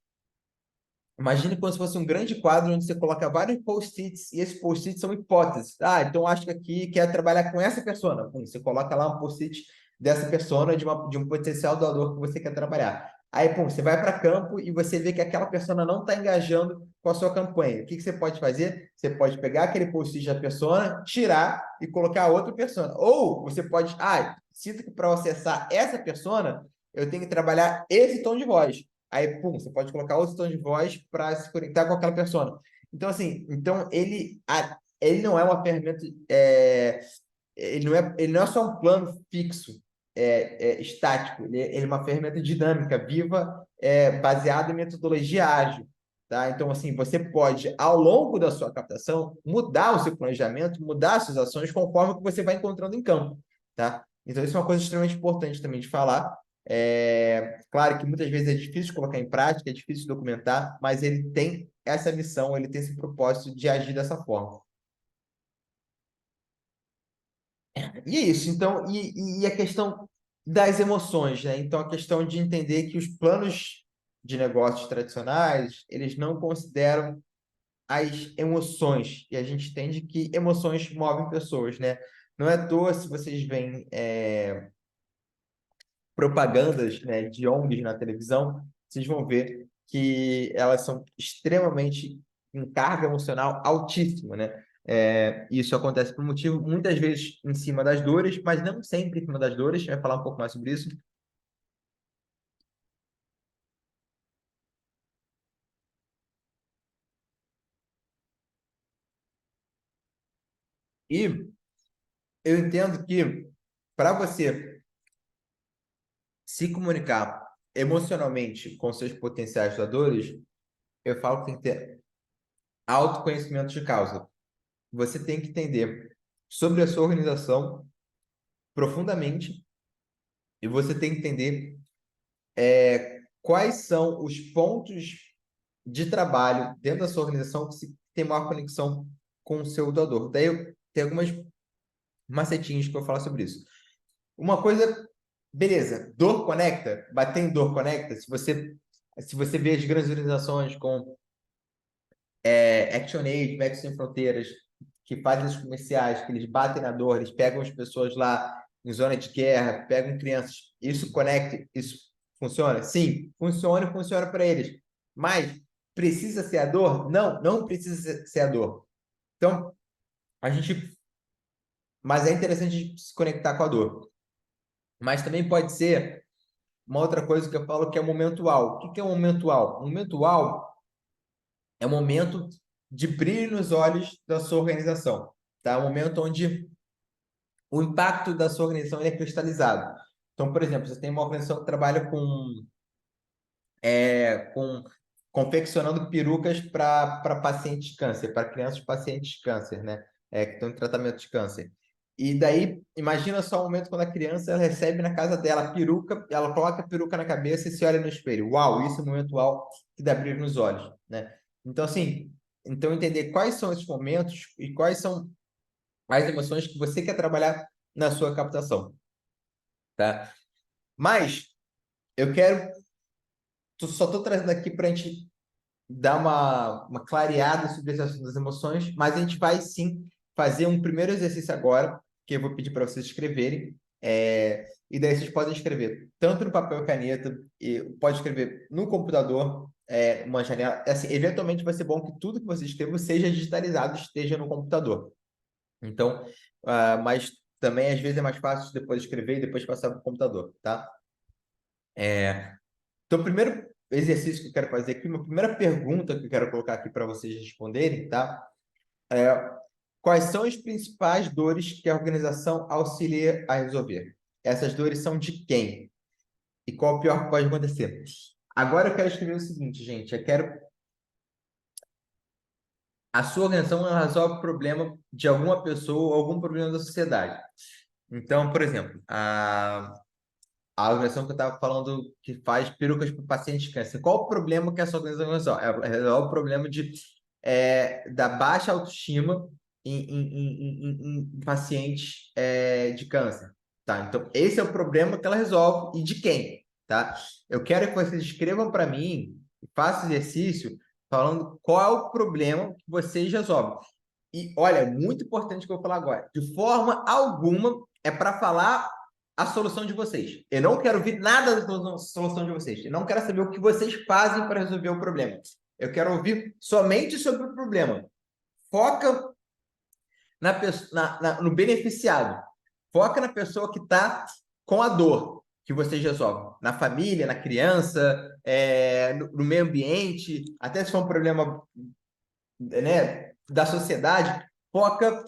imagine como se fosse um grande quadro onde você coloca vários post-its e esses post-its são hipóteses. Ah, então acho que aqui quer trabalhar com essa persona. Você coloca lá um post-it dessa persona, de um potencial doador que você quer trabalhar. Aí, você vai para campo e você vê que aquela persona não está engajando com a sua campanha. O que você pode fazer? Você pode pegar aquele post-it da persona, tirar e colocar outra persona. Ou você pode, sinto que para acessar essa persona, eu tenho que trabalhar esse tom de voz. Aí, você pode colocar outro tom de voz para se conectar com aquela persona. Então, assim, ele não é uma ferramenta, ele não é só um plano fixo, estático, ele é uma ferramenta dinâmica, viva, baseada em metodologia ágil. Tá? Então, assim, você pode, ao longo da sua captação, mudar o seu planejamento, mudar as suas ações conforme o que você vai encontrando em campo. Tá? Então, isso é uma coisa extremamente importante também de falar. Claro que muitas vezes é difícil colocar em prática, é difícil documentar, mas ele tem essa missão, ele tem esse propósito de agir dessa forma. E é isso, então, e a questão das emoções, né? Então, a questão de entender que os planos de negócios tradicionais, eles não consideram as emoções, e a gente entende que emoções movem pessoas, né? Não é à toa se vocês veem propagandas, né, de ONGs na televisão, vocês vão ver que elas são extremamente em carga emocional altíssima, né? Isso acontece por motivo, muitas vezes, em cima das dores, mas não sempre em cima das dores. A gente vai falar um pouco mais sobre isso. E eu entendo que para você se comunicar emocionalmente com seus potenciais doadores, eu falo que tem que ter autoconhecimento de causa. Você tem que entender sobre a sua organização profundamente e você tem que entender quais são os pontos de trabalho dentro da sua organização que tem maior conexão com o seu doador. Daí eu tenho algumas macetinhos que eu falo sobre isso. Uma coisa, beleza, dor conecta, bater em dor conecta. Se você vê as grandes organizações com ActionAid, Médicos Sem Fronteiras, que fazem os comerciais, que eles batem na dor, eles pegam as pessoas lá em zona de guerra, pegam crianças, isso conecta, isso funciona? Sim, funciona e funciona para eles. Mas precisa ser a dor? Não, não precisa ser a dor. Então, a gente, mas é interessante a gente se conectar com a dor. Mas também pode ser uma outra coisa que eu falo que é momentual. O que é um momentual? Um momentual é um momento de brilho nos olhos da sua organização, tá? Um momento onde o impacto da sua organização ele é cristalizado. Então, por exemplo, você tem uma organização que trabalha com confeccionando perucas para pacientes de câncer, para crianças pacientes de câncer, né? Que estão em tratamento de câncer. E daí, imagina só o momento quando a criança ela recebe na casa dela a peruca, ela coloca a peruca na cabeça e se olha no espelho. Uau, isso é o momento uau que dá brilho nos olhos, né? Então, assim, então entender quais são esses momentos e quais são as emoções que você quer trabalhar na sua captação, tá? Mas eu quero, só estou trazendo aqui para a gente dar uma clareada sobre esse assunto das emoções, mas a gente vai sim fazer um primeiro exercício agora, que eu vou pedir para vocês escreverem, e daí vocês podem escrever tanto no papel e caneta, e pode escrever no computador, uma janela. Assim, eventualmente vai ser bom que tudo que você escreva seja digitalizado, esteja no computador. Então, mas também às vezes é mais fácil depois escrever e depois passar para o computador, tá? Então, o primeiro exercício que eu quero fazer aqui, uma primeira pergunta que eu quero colocar aqui para vocês responderem, tá? Quais são as principais dores que a organização auxilia a resolver? Essas dores são de quem? E qual o pior que pode acontecer? Agora eu quero escrever o seguinte, gente. Eu quero a sua organização ela resolve o problema de alguma pessoa ou algum problema da sociedade. Então, por exemplo, a organização que eu estava falando que faz perucas para pacientes de câncer. Qual o problema que essa organização resolve? Ela resolve o problema da baixa autoestima em pacientes de câncer. Tá? Então, esse é o problema que ela resolve e de quem? Tá? Eu quero que vocês escrevam para mim, façam exercício falando qual é o problema que vocês resolvem. E olha, é muito importante o que eu vou falar agora. De forma alguma é para falar a solução de vocês. Eu não quero ouvir nada da solução de vocês. Eu não quero saber o que vocês fazem para resolver o problema. Eu quero ouvir somente sobre o problema. Foca no beneficiado. Foca na pessoa que está com a dor que vocês resolvem. Na família, na criança, no meio ambiente, até se for um problema, né, da sociedade, foca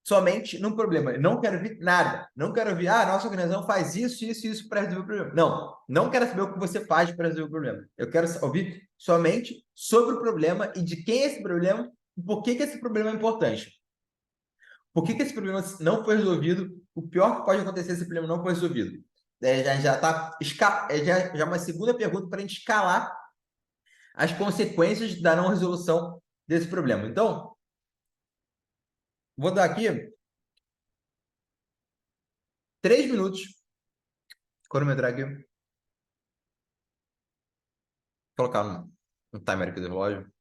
somente num problema. Eu não quero ver nada. Não quero ver, nossa organização faz isso, isso, isso para resolver o problema. Não, não quero saber o que você faz para resolver o problema. Eu quero ouvir somente sobre o problema e de quem é esse problema e por que esse problema é importante. Por que esse problema não foi resolvido? O pior que pode acontecer se esse problema não foi resolvido. Já tá, já uma segunda pergunta para a gente escalar as consequências da não resolução desse problema. Então, vou dar aqui 3 minutos, cronometrar aqui, colocar um timer aqui do relógio.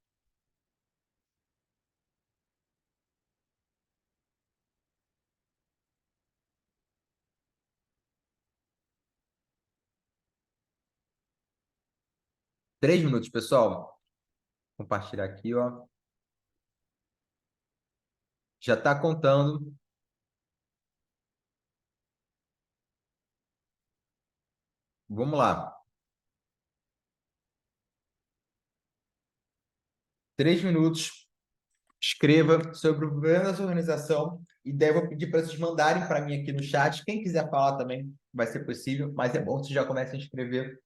Três minutos, pessoal. Compartilhar aqui, ó. Já está contando. Vamos lá. 3 minutos. Escreva sobre o problema da sua organização e daí eu vou pedir para vocês mandarem para mim aqui no chat. Quem quiser falar também vai ser possível, mas é bom que vocês já comecem a escrever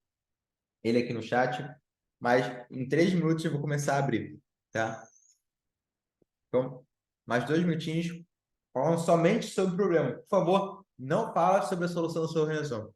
ele aqui no chat. Mas em 3 minutos eu vou começar a abrir, tá? Então, mais 2 minutinhos. Falando somente sobre o problema. Por favor, não fala sobre a solução da sua organização.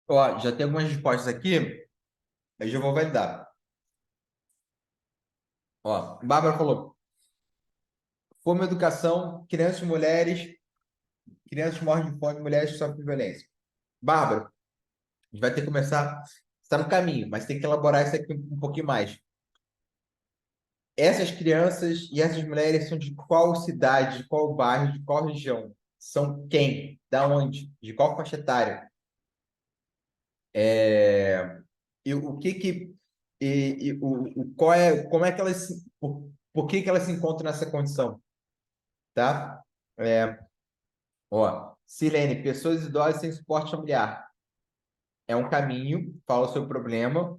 Ó, já tem algumas respostas aqui, eu já vou validar. Ó, Bárbara falou: fome, educação, crianças e mulheres, crianças morrem de fome, mulheres sofrem violência. Bárbara, a gente vai ter que começar, está no caminho, mas tem que elaborar isso aqui um pouquinho mais. Essas crianças e essas mulheres são de qual cidade, de qual bairro, de qual região? São quem? Da onde? De qual faixa etária? E o que que e qual é como é que elas por que que elas se encontram nessa condição, tá? É, ó, Silene, pessoas idosas sem suporte familiar. É um caminho, fala o seu problema,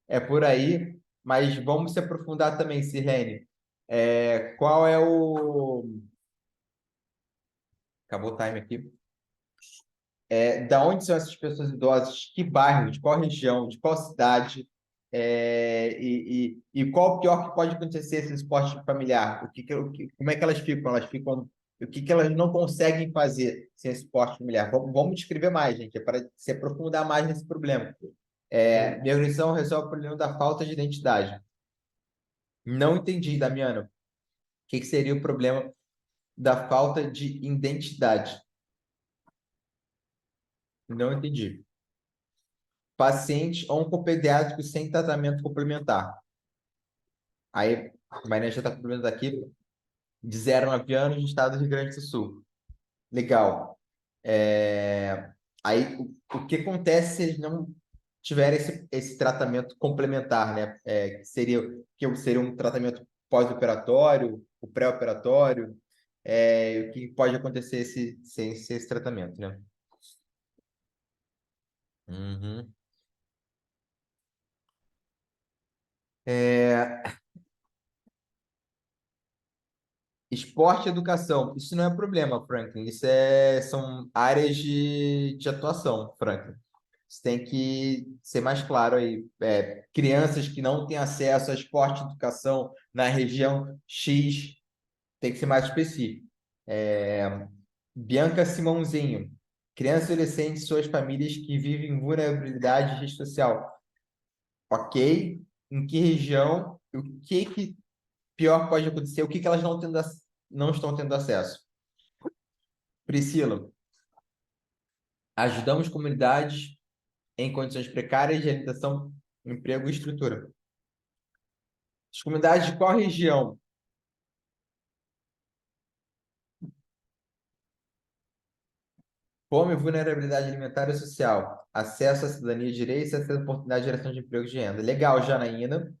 é por aí, mas vamos se aprofundar também, Silene. Qual é o. Acabou o time aqui. Da onde são essas pessoas idosas? Que bairro? De qual região? De qual cidade? E qual o pior que pode acontecer esse esporte familiar? Como é que elas ficam? Elas ficam. O que elas não conseguem fazer sem esse esporte familiar? Vamos descrever mais, gente, é para se aprofundar mais nesse problema. Minha organização resolve o problema da falta de identidade. Não entendi, Damiano. O que seria o problema da falta de identidade? Não entendi. Paciente oncopediátrico sem tratamento complementar. Aí, a Maria já está complementando aqui, de 0 a 9 anos, no estado do Rio Grande do Sul. Legal. Aí, o que acontece se eles não tiverem esse tratamento complementar, né? Que seria um tratamento pós-operatório, o pré-operatório, o que pode acontecer sem esse tratamento, né? Uhum. É, Esporte e educação. Isso não é problema, Franklin. São áreas de atuação, Franklin. Você tem que ser mais claro aí. Crianças que não têm acesso a esporte e educação na região X, tem que ser mais específico. Bianca Simãozinho. Crianças e adolescentes e suas famílias que vivem vulnerabilidade e rede social. Ok? Em que região? O que pior pode acontecer? O que elas não estão tendo acesso? Priscila, ajudamos comunidades em condições precárias de alimentação, emprego e estrutura. As comunidades de qual região? Fome, vulnerabilidade alimentar e social. Acesso à cidadania e direitos, acesso à oportunidade de geração de emprego e de renda. Legal, Janaína.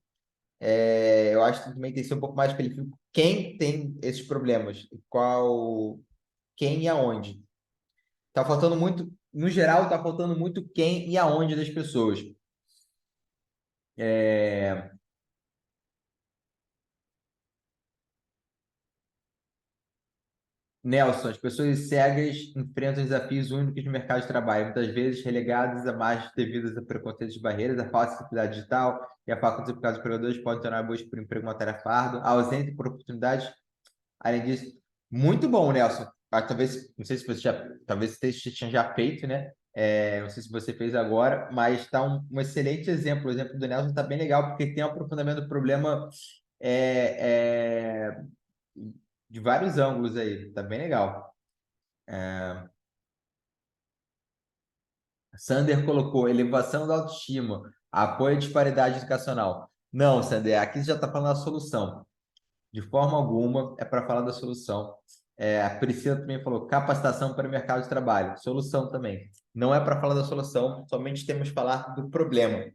Eu acho que também tem que ser um pouco mais específico. Quem tem esses problemas? Quem e aonde? Tá faltando muito, no geral, tá faltando muito quem e aonde das pessoas. Nelson, as pessoas cegas enfrentam desafios únicos no mercado de trabalho, muitas vezes relegadas a margens devidas a preconceitos de barreiras, a falta de acessibilidade digital e a falta de os empregadores podem tornar a busca por emprego uma tarefa árdua, a ausência por oportunidades. Além disso, muito bom, Nelson. Talvez, não sei se você talvez você tinha já feito, né? Não sei se você fez agora, mas está um excelente exemplo. O exemplo do Nelson está bem legal, porque tem um aprofundamento do problema é, é, de vários ângulos aí. Está bem legal. Sander colocou elevação da autoestima, apoio à disparidade educacional. Não, Sander, aqui você já está falando da solução. De forma alguma é para falar da solução. A Priscila também falou capacitação para o mercado de trabalho. Solução também. Não é para falar da solução, somente temos que falar do problema.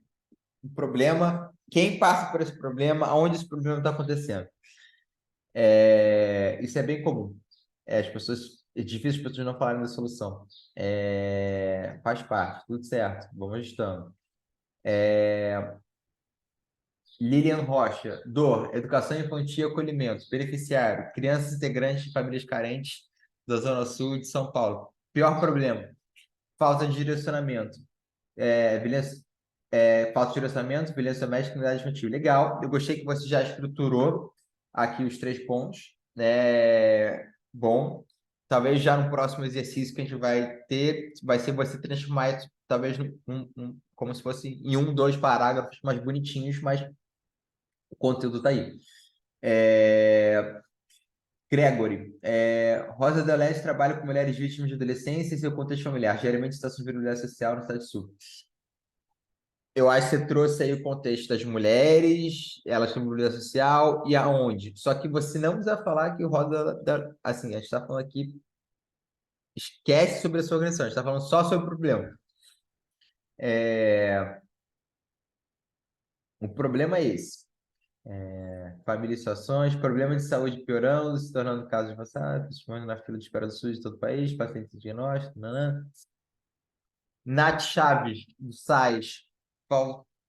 O problema, quem passa por esse problema, aonde esse problema está acontecendo. Isso é bem comum. É difícil as pessoas não falarem da solução. Faz parte, tudo certo, vamos ajustando. Lilian Rocha, dor, educação infantil e acolhimento, beneficiário, crianças integrantes de famílias carentes da Zona Sul de São Paulo. Pior problema, falta de direcionamento. Violência, falta de direcionamento, violência doméstica e unidade infantil. Legal, eu gostei que você já estruturou aqui os 3 pontos. Bom, talvez já no próximo exercício que a gente vai ter, vai ser você transformar talvez como se fosse em um, dois parágrafos mais bonitinhos, mas o conteúdo tá aí. Gregory, Rosa Deleste trabalha com mulheres vítimas de adolescência e seu contexto familiar, geralmente situação de violência social no Estado Sul. Eu acho que você trouxe aí o contexto das mulheres, elas têm violência social e aonde. Só que você não precisa falar que assim, a gente está falando aqui, esquece sobre a sua agressão, a gente está falando só sobre o problema. O problema é esse. Família e situações, problemas de saúde piorando, se tornando casos avançados, na fila de espera do SUS de todo o país, pacientes de diagnóstico, nanã. Nath Chaves, do SAIS,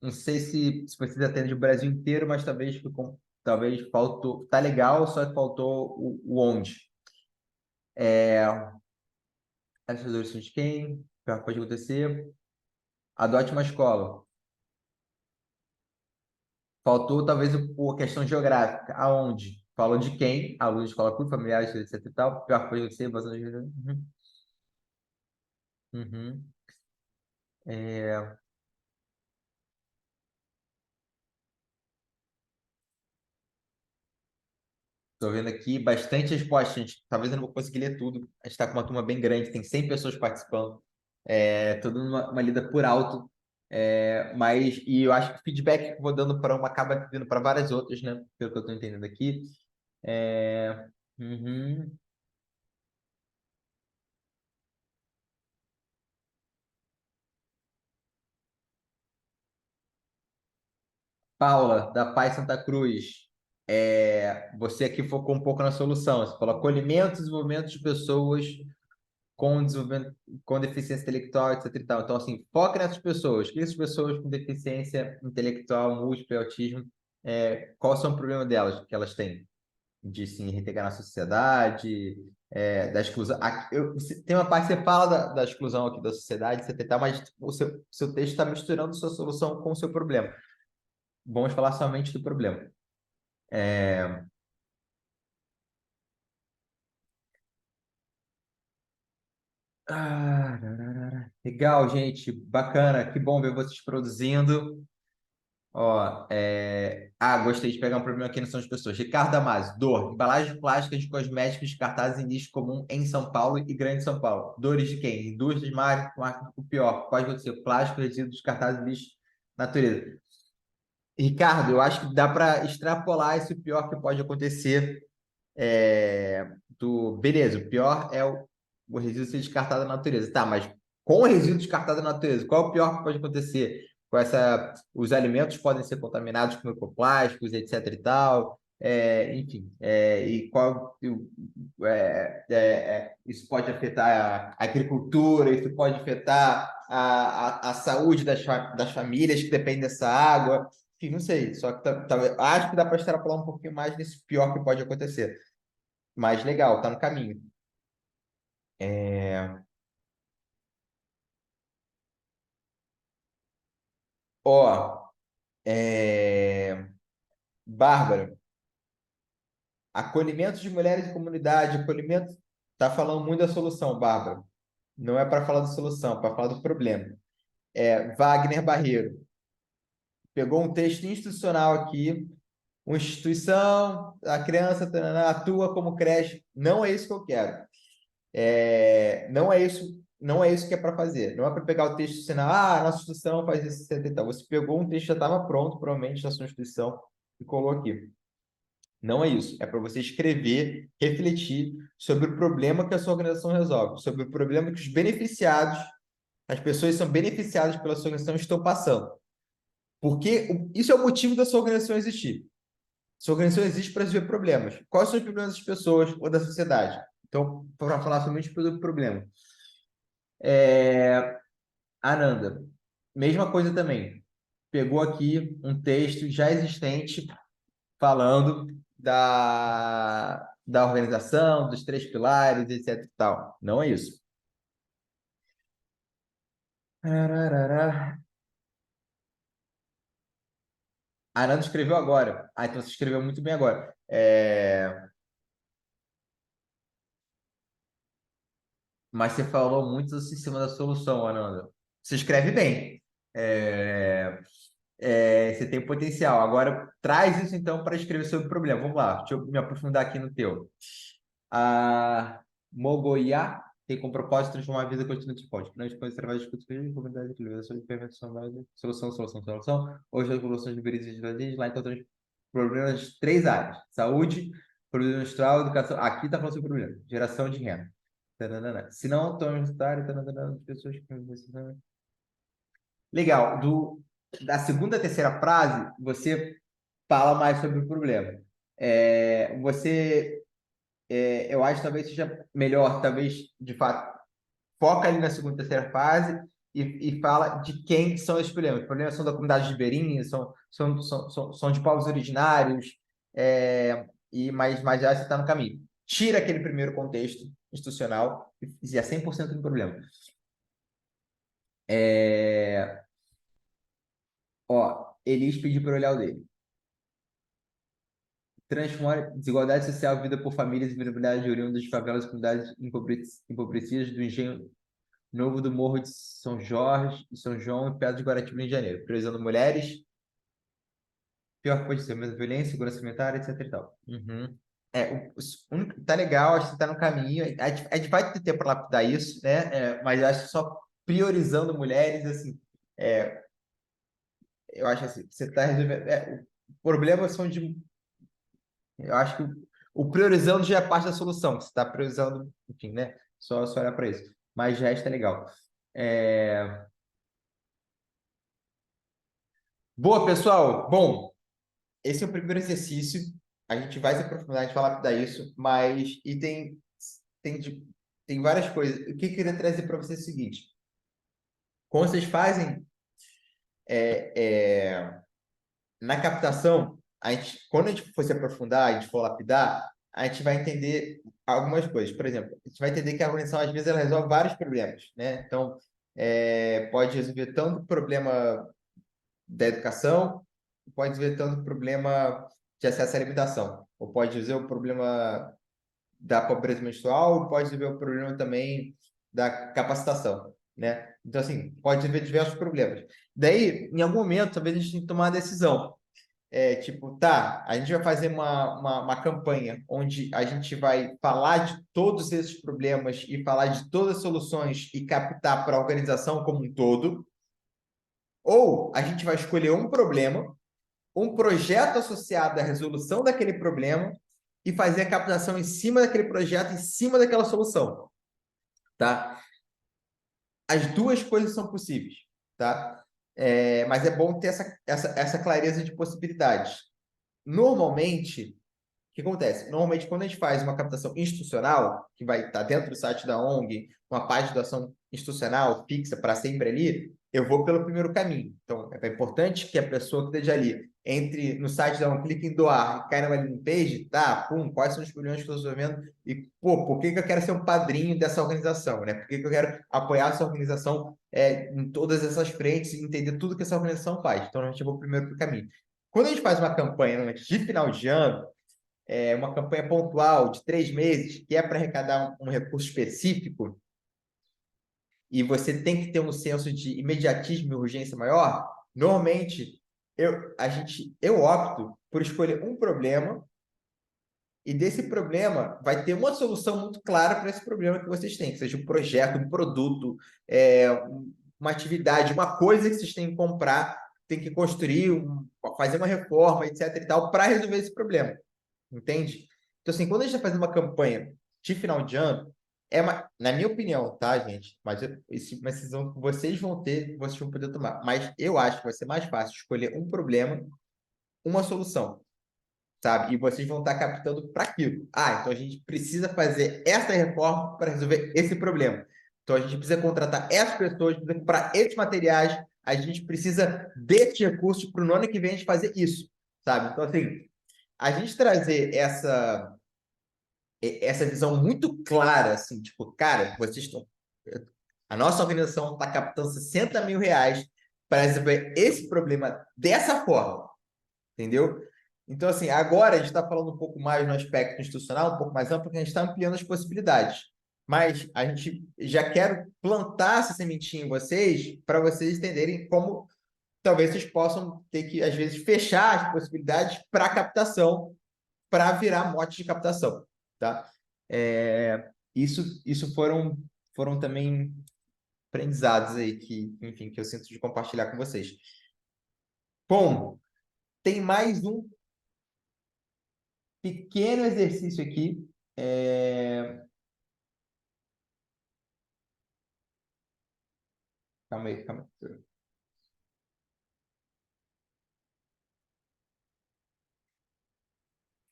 não sei se você atende o Brasil inteiro, mas talvez faltou, tá legal, só que faltou o onde. Administradores de quem? Pode acontecer. Adote uma escola. Faltou talvez a questão geográfica. Aonde? Falou de quem? Aluno de escola pública, familiares, etc e tal. Pior que pode acontecer, evasão de... Uhum. Uhum. Estou vendo aqui bastante respostas, gente. Talvez eu não vou conseguir ler tudo. A gente está com uma turma bem grande, tem 100 pessoas participando. Tudo uma lida por alto. E eu acho que o feedback que eu vou dando para uma acaba vindo para várias outras, né? Pelo que eu estou entendendo aqui. Uhum. Paula, da Paz Santa Cruz. Você aqui focou um pouco na solução. Você falou acolhimento e desenvolvimento de pessoas com desenvolvimento, com deficiência intelectual, etc e tal. Então, assim, foca nessas pessoas. O que essas pessoas com deficiência intelectual, múltipla, autismo, qual são o problema delas, que elas têm? De se reintegrar na sociedade, da exclusão. Tem uma parte que você fala da exclusão aqui da sociedade, etc e tal, mas o seu texto está misturando sua solução com o seu problema. Vamos falar somente do problema. Legal, gente. Bacana. Que bom ver vocês produzindo. Ó, gostei de pegar um problema aqui, não são as pessoas. Ricardo Damasio, dor. Embalagens plásticas de cosméticos descartadas em lixo comum em São Paulo e Grande São Paulo. Dores de quem? Indústrias, marca o pior. Pode acontecer. Plástico, resíduos descartados em lixo, natureza. Ricardo, eu acho que dá para extrapolar esse pior que pode acontecer. Beleza, o pior é o resíduo ser descartado na natureza. Tá, mas com o resíduo descartado na natureza, qual é o pior que pode acontecer? Os alimentos podem ser contaminados com microplásticos, etc e tal. Enfim, isso pode afetar a agricultura, isso pode afetar a saúde das famílias que dependem dessa água. Enfim, não sei, só que acho que dá para extrapolar um pouquinho mais nesse pior que pode acontecer. Mas legal, tá no caminho. É, Ó, Bárbara, acolhimento de mulheres em comunidade, acolhimento. Tá falando muito da solução, Bárbara. Não é para falar da solução, é para falar do problema. Wagner Barreiro, pegou um texto institucional aqui, uma instituição, a criança atua como creche. Não é isso que eu quero. Não é isso que é para fazer. Não é para pegar o texto e ensinar, a nossa instituição faz isso, etc e tal. Você pegou um texto que já estava pronto, provavelmente, da sua instituição, e colocou aqui. Não é isso. É para você escrever, refletir sobre o problema que a sua organização resolve, sobre o problema que os beneficiados, as pessoas que são beneficiadas pela sua organização estão passando. Porque isso é o motivo da sua organização existir. Sua organização existe para resolver problemas. Quais são os problemas das pessoas ou da sociedade? Então, para falar somente sobre o problema. Ananda, mesma coisa também. Pegou aqui um texto já existente falando da organização, dos três pilares, etc e tal. Não é isso. Ararará. Ananda escreveu agora. Então você escreveu muito bem agora. Mas você falou muito em cima da solução, Ananda. Você escreve bem. Você tem potencial. Agora, traz isso, então, para escrever sobre o problema. Vamos lá, deixa eu me aprofundar aqui no teu. A Mogoiá tem como propósito transformar a vida contínua de esporte. Nós depois trabalho de escuta, comunidade de liberação de prevenção, solução. Hoje, as evoluções de verídicas de leis, lá encontramos problemas de 3 áreas: saúde, produto industrial, educação. Aqui está falando sobre problema: geração de renda. Tananana. Se não, toma universitário, tananana, de pessoas que. Legal. Da segunda à terceira frase, você fala mais sobre o problema. Eu acho que talvez seja melhor, talvez, de fato, foca ali na segunda e terceira fase e fala de quem são esses problemas. Os problemas são da comunidade ribeirinha, são de povos originários, mas já você está no caminho. Tira aquele primeiro contexto institucional e é 100% do problema. Elis pediu para olhar o dele. Transformar desigualdade social vivida por famílias e vulnerabilidade oriundas de favelas e comunidades empobrecidas do engenho novo do Morro de São Jorge, São João e Pedra de Guaratiba, Rio de Janeiro, priorizando mulheres, pior que pode ser, mesmo violência, segurança alimentar, etc e tal. Uhum. Tá legal, acho que tá no caminho. A gente vai ter tempo para lapidar isso, né? Mas eu acho que só priorizando mulheres, assim, eu acho assim, você está resolvendo. O problema são de. Eu acho que o priorizando já é parte da solução. Você está priorizando, enfim, né? Só olhar para isso. Mas já está legal. Boa, pessoal. Bom, esse é o primeiro exercício. A gente vai se aprofundar, a gente vai lapidar isso, mas tem, tem várias coisas. O que eu queria trazer para vocês é o seguinte: quando vocês fazem na captação, quando a gente for se aprofundar, a gente for lapidar, a gente vai entender algumas coisas. Por exemplo, a gente vai entender que a organização, às vezes, ela resolve vários problemas, né? Então, pode resolver tanto o problema da educação, pode resolver tanto o problema de acesso à alimentação, ou pode resolver o problema da pobreza menstrual, pode resolver o problema também da capacitação, né? Então, assim, pode resolver diversos problemas. Daí, em algum momento, talvez a gente tenha que tomar uma decisão. Tipo, tá, a gente vai fazer uma campanha onde a gente vai falar de todos esses problemas e falar de todas as soluções e captar para a organização como um todo, ou a gente vai escolher um problema, um projeto associado à resolução daquele problema e fazer a captação em cima daquele projeto, em cima daquela solução, tá? As duas coisas são possíveis, tá? Mas é bom ter essa clareza de possibilidades. Normalmente, o que acontece? Normalmente, quando a gente faz uma captação institucional, que vai estar dentro do site da ONG, uma página de doação institucional fixa para sempre ali, eu vou pelo primeiro caminho. Então, é importante que a pessoa que esteja ali entre no site da ONG, clique em doar, cai na landing page, tá, pum, quais são os problemas que eu estou resolvendo e, pô, por que eu quero ser um padrinho dessa organização, né? Por que eu quero apoiar essa organização em todas essas frentes e entender tudo que essa organização faz? Então, a gente vai primeiro para o caminho. Quando a gente faz uma campanha normalmente de final de ano, uma campanha pontual de 3 meses, que é para arrecadar um recurso específico, e você tem que ter um senso de imediatismo e urgência maior, normalmente eu opto por escolher um problema, e desse problema vai ter uma solução muito clara para esse problema que vocês têm, que seja um projeto, um produto, uma atividade, uma coisa que vocês têm que comprar, tem que construir, fazer uma reforma, etc. e tal, para resolver esse problema. Entende? Então, assim, quando a gente está fazendo uma campanha de final de ano, na minha opinião, tá, gente? Mas isso é uma decisão que vocês vão ter, vocês vão poder tomar. Mas eu acho que vai ser mais fácil escolher um problema, uma solução, sabe? E vocês vão estar captando para aquilo. Então a gente precisa fazer essa reforma para resolver esse problema. Então a gente precisa contratar essas pessoas, precisa comprar esses materiais, a gente precisa desses recursos para o ano que vem a gente fazer isso, sabe? Então, assim, a gente trazer essa visão muito clara, assim, tipo, cara, a nossa organização está captando 60 mil reais para resolver esse problema dessa forma, entendeu? Então, assim, agora a gente está falando um pouco mais no aspecto institucional, um pouco mais amplo, porque a gente está ampliando as possibilidades. mas a gente já quer plantar essa sementinha em vocês para vocês entenderem como talvez vocês possam ter que, às vezes, fechar as possibilidades para captação, para virar mote de captação, tá? Isso foram também aprendizados aí que, enfim, que eu sinto de compartilhar com vocês. Bom, tem mais um pequeno exercício aqui. Calma aí, calma aí.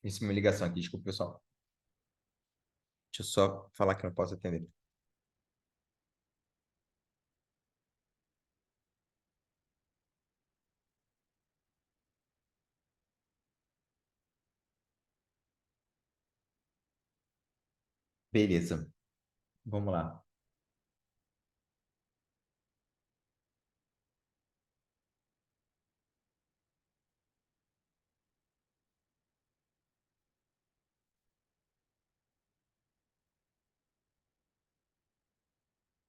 Isso é uma ligação aqui, desculpa, pessoal. Deixa eu só falar que eu não posso atender. Beleza, vamos lá.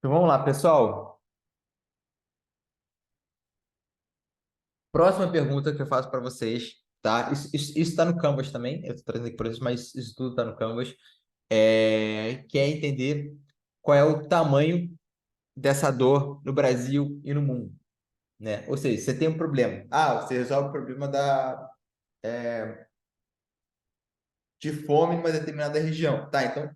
Então, vamos lá, pessoal. Próxima pergunta que eu faço para vocês, tá? Isso está no Canvas também, eu estou trazendo aqui para vocês, mas isso tudo está no Canvas. Que é entender qual é o tamanho dessa dor no Brasil e no mundo, né? Ou seja, você tem um problema. Você resolve o problema de fome em uma determinada região. Tá, então,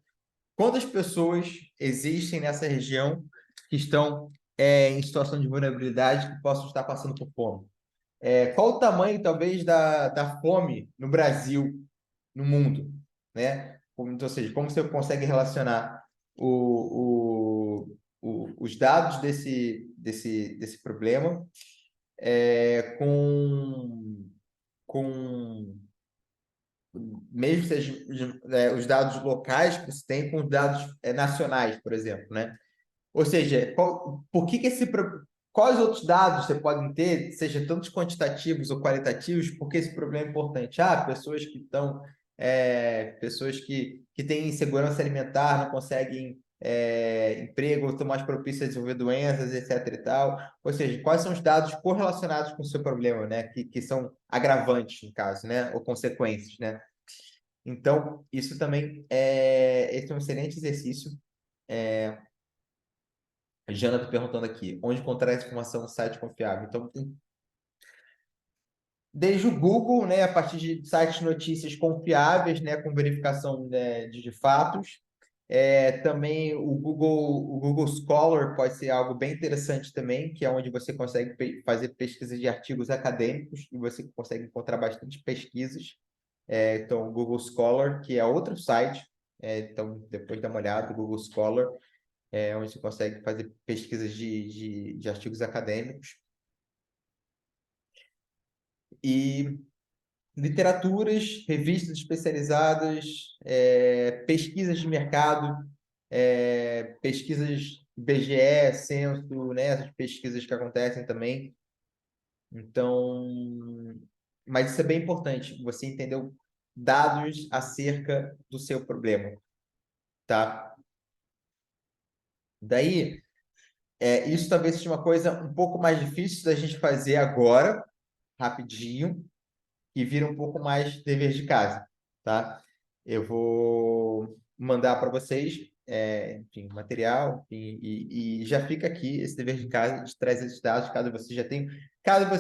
quantas pessoas existem nessa região que estão em situação de vulnerabilidade que possam estar passando por fome? Qual o tamanho, talvez, da fome no Brasil, no mundo, né? Então, ou seja, como você consegue relacionar os dados desse problema com mesmo que seja, os dados locais que você tem com os dados nacionais, por exemplo, né? Ou seja, por que quais outros dados você pode ter, seja tanto quantitativos ou qualitativos, porque esse problema é importante? Pessoas que estão, pessoas que têm insegurança alimentar, não conseguem emprego, estão mais propícias a desenvolver doenças, etc. e tal. Ou seja, quais são os dados correlacionados com o seu problema, né? Que são agravantes, no caso, né? Ou consequências, né? Então, isso também esse é um excelente exercício. A Jana está perguntando aqui, onde encontrar essa informação no site confiável? Então, desde o Google, né, a partir de sites de notícias confiáveis, né, com verificação, né, de fatos. Também o Google Scholar pode ser algo bem interessante também, que é onde você consegue fazer pesquisas de artigos acadêmicos e você consegue encontrar bastante pesquisas. Então, o Google Scholar, que é outro site, então depois dá uma olhada, o Google Scholar, onde você consegue fazer pesquisas de artigos acadêmicos. E literaturas, revistas especializadas, pesquisas de mercado, pesquisas IBGE, Censo, né, essas pesquisas que acontecem também. Então, mas isso é bem importante, você entendeu dados acerca do seu problema, tá? Daí, isso talvez seja uma coisa um pouco mais difícil da gente fazer agora, rapidinho, e vira um pouco mais dever de casa, tá? Eu vou mandar para vocês, enfim, material, e já fica aqui esse dever de casa de trazer esses dados, caso você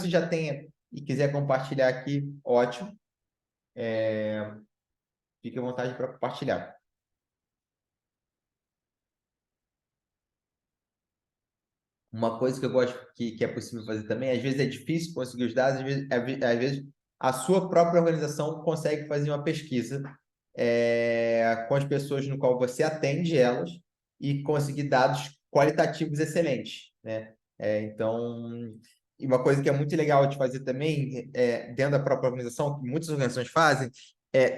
já tenha e quiser compartilhar aqui, ótimo, fique à vontade para compartilhar. Uma coisa que eu gosto que é possível fazer também, às vezes é difícil conseguir os dados, às vezes a sua própria organização consegue fazer uma pesquisa com as pessoas no qual você atende elas e conseguir dados qualitativos excelentes, né? Então, e uma coisa que é muito legal de fazer também, dentro da própria organização, que muitas organizações fazem,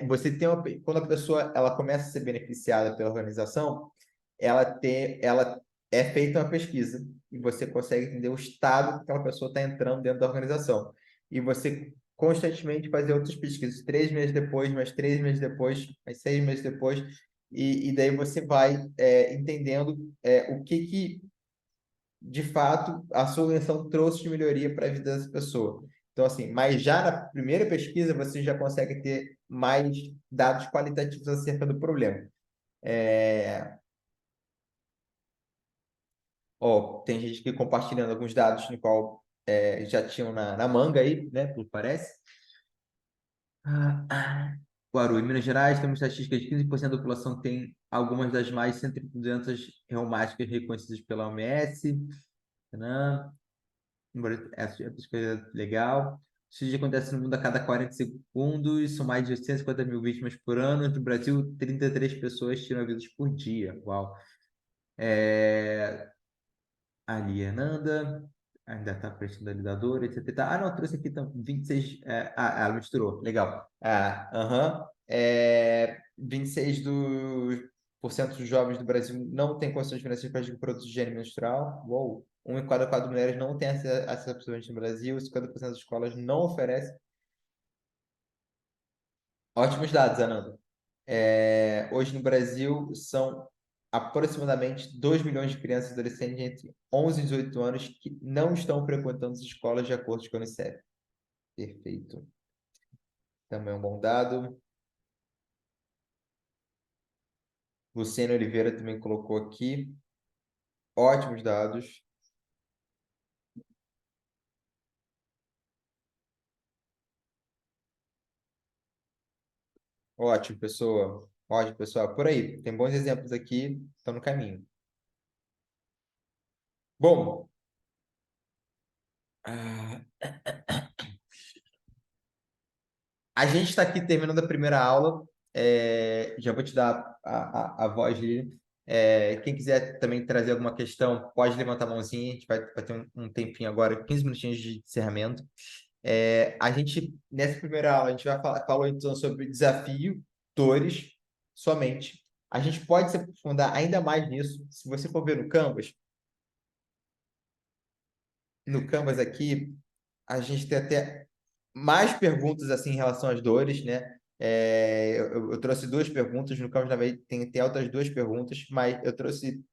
você tem quando a pessoa ela começa a ser beneficiada pela organização, ela é feita uma pesquisa e você consegue entender o estado que aquela pessoa está entrando dentro da organização. E você constantemente fazer outras pesquisas, 3 meses depois, mais 3 meses depois, mais 6 meses depois, e daí você vai entendendo o que de fato, a sua organização trouxe de melhoria para a vida dessa pessoa. Então, assim, mas já na primeira pesquisa, você já consegue ter mais dados qualitativos acerca do problema. Ó, tem gente aqui compartilhando alguns dados no qual já tinham na manga aí, né, pelo que parece. Guarulhos, Minas Gerais, temos estatísticas de 15% da população tem algumas das mais de 130 doenças reumáticas reconhecidas pela OMS. Né? Essa coisa legal. Suicídio acontece no mundo a cada 40 segundos, são mais de 850 mil vítimas por ano. No Brasil, 33 pessoas tiram a vida por dia. Uau. Ali, Hernanda, ainda está prestando a lidadora, etc. Ah, não, trouxe aqui então, 26. Ela misturou, legal. 26 por cento dos jovens do Brasil não tem condições financeiras para adquirir produtos de higiene menstrual. Uou. 1 em cada 4 mulheres não tem acesso a absorvente no Brasil, 50% das escolas não oferecem. Ótimos dados, Ananda. Hoje no Brasil são aproximadamente 2 milhões de crianças e adolescentes entre 11 e 18 anos que não estão frequentando as escolas de acordo com a Unicef. Perfeito. Também é um bom dado. Luciano Oliveira também colocou aqui. Ótimos dados. Ótimo, pessoa. Ótimo, pessoal. Por aí. Tem bons exemplos aqui, estão no caminho. Bom, a gente está aqui terminando a primeira aula. Já vou te dar a voz, Lili. Quem quiser também trazer alguma questão, pode levantar a mãozinha. A gente vai ter um tempinho agora, 15 minutinhos de encerramento. A gente, nessa primeira aula, a gente vai falar então sobre desafio, dores, somente. A gente pode se aprofundar ainda mais nisso. Se você for ver no Canvas aqui, a gente tem até mais perguntas assim em relação às dores, né? Eu trouxe duas perguntas, no Canvas também tem outras duas perguntas, mas eu trouxe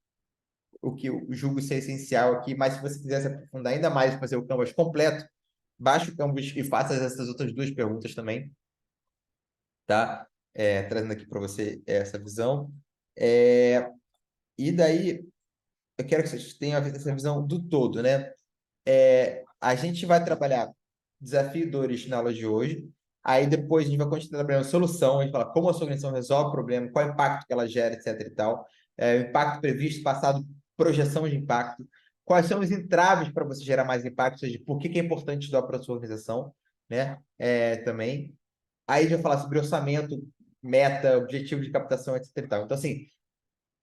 o que eu julgo ser essencial aqui. Mas se você quiser se aprofundar ainda mais e fazer o Canvas completo, baixe o Canvas e faça essas outras duas perguntas também, tá? Trazendo aqui para você essa visão. E daí, eu quero que vocês tenham essa visão do todo, né? A gente vai trabalhar desafio e dores na aula de hoje. Aí depois a gente vai continuar trabalhando solução, a gente fala como a sua organização resolve o problema, qual é o impacto que ela gera, etc. e tal. Impacto previsto, passado, projeção de impacto. Quais são os entraves para você gerar mais impacto, ou seja, por que é importante estudar para a sua organização, né? Também. Aí a gente vai falar sobre orçamento, meta, objetivo de captação, etc. e tal. Então, assim,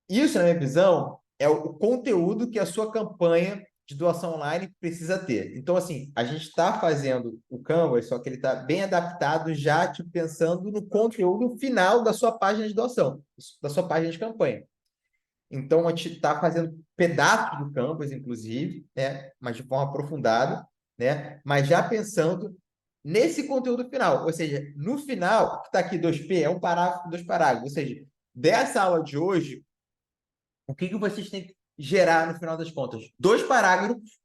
isso, na minha visão, é o conteúdo que a sua campanha de doação online precisa ter. Então, assim, a gente está fazendo o Canvas, só que ele está bem adaptado já, tipo, pensando no conteúdo final da sua página de doação, da sua página de campanha. Então, a gente está fazendo pedaços do Canvas, inclusive, né? Mas de forma aprofundada, né? Mas já pensando nesse conteúdo final. Ou seja, no final, que está aqui 2P, é um parágrafo, dois parágrafos. Ou seja, dessa aula de hoje, o que vocês têm que gerar no final das contas? Dois parágrafos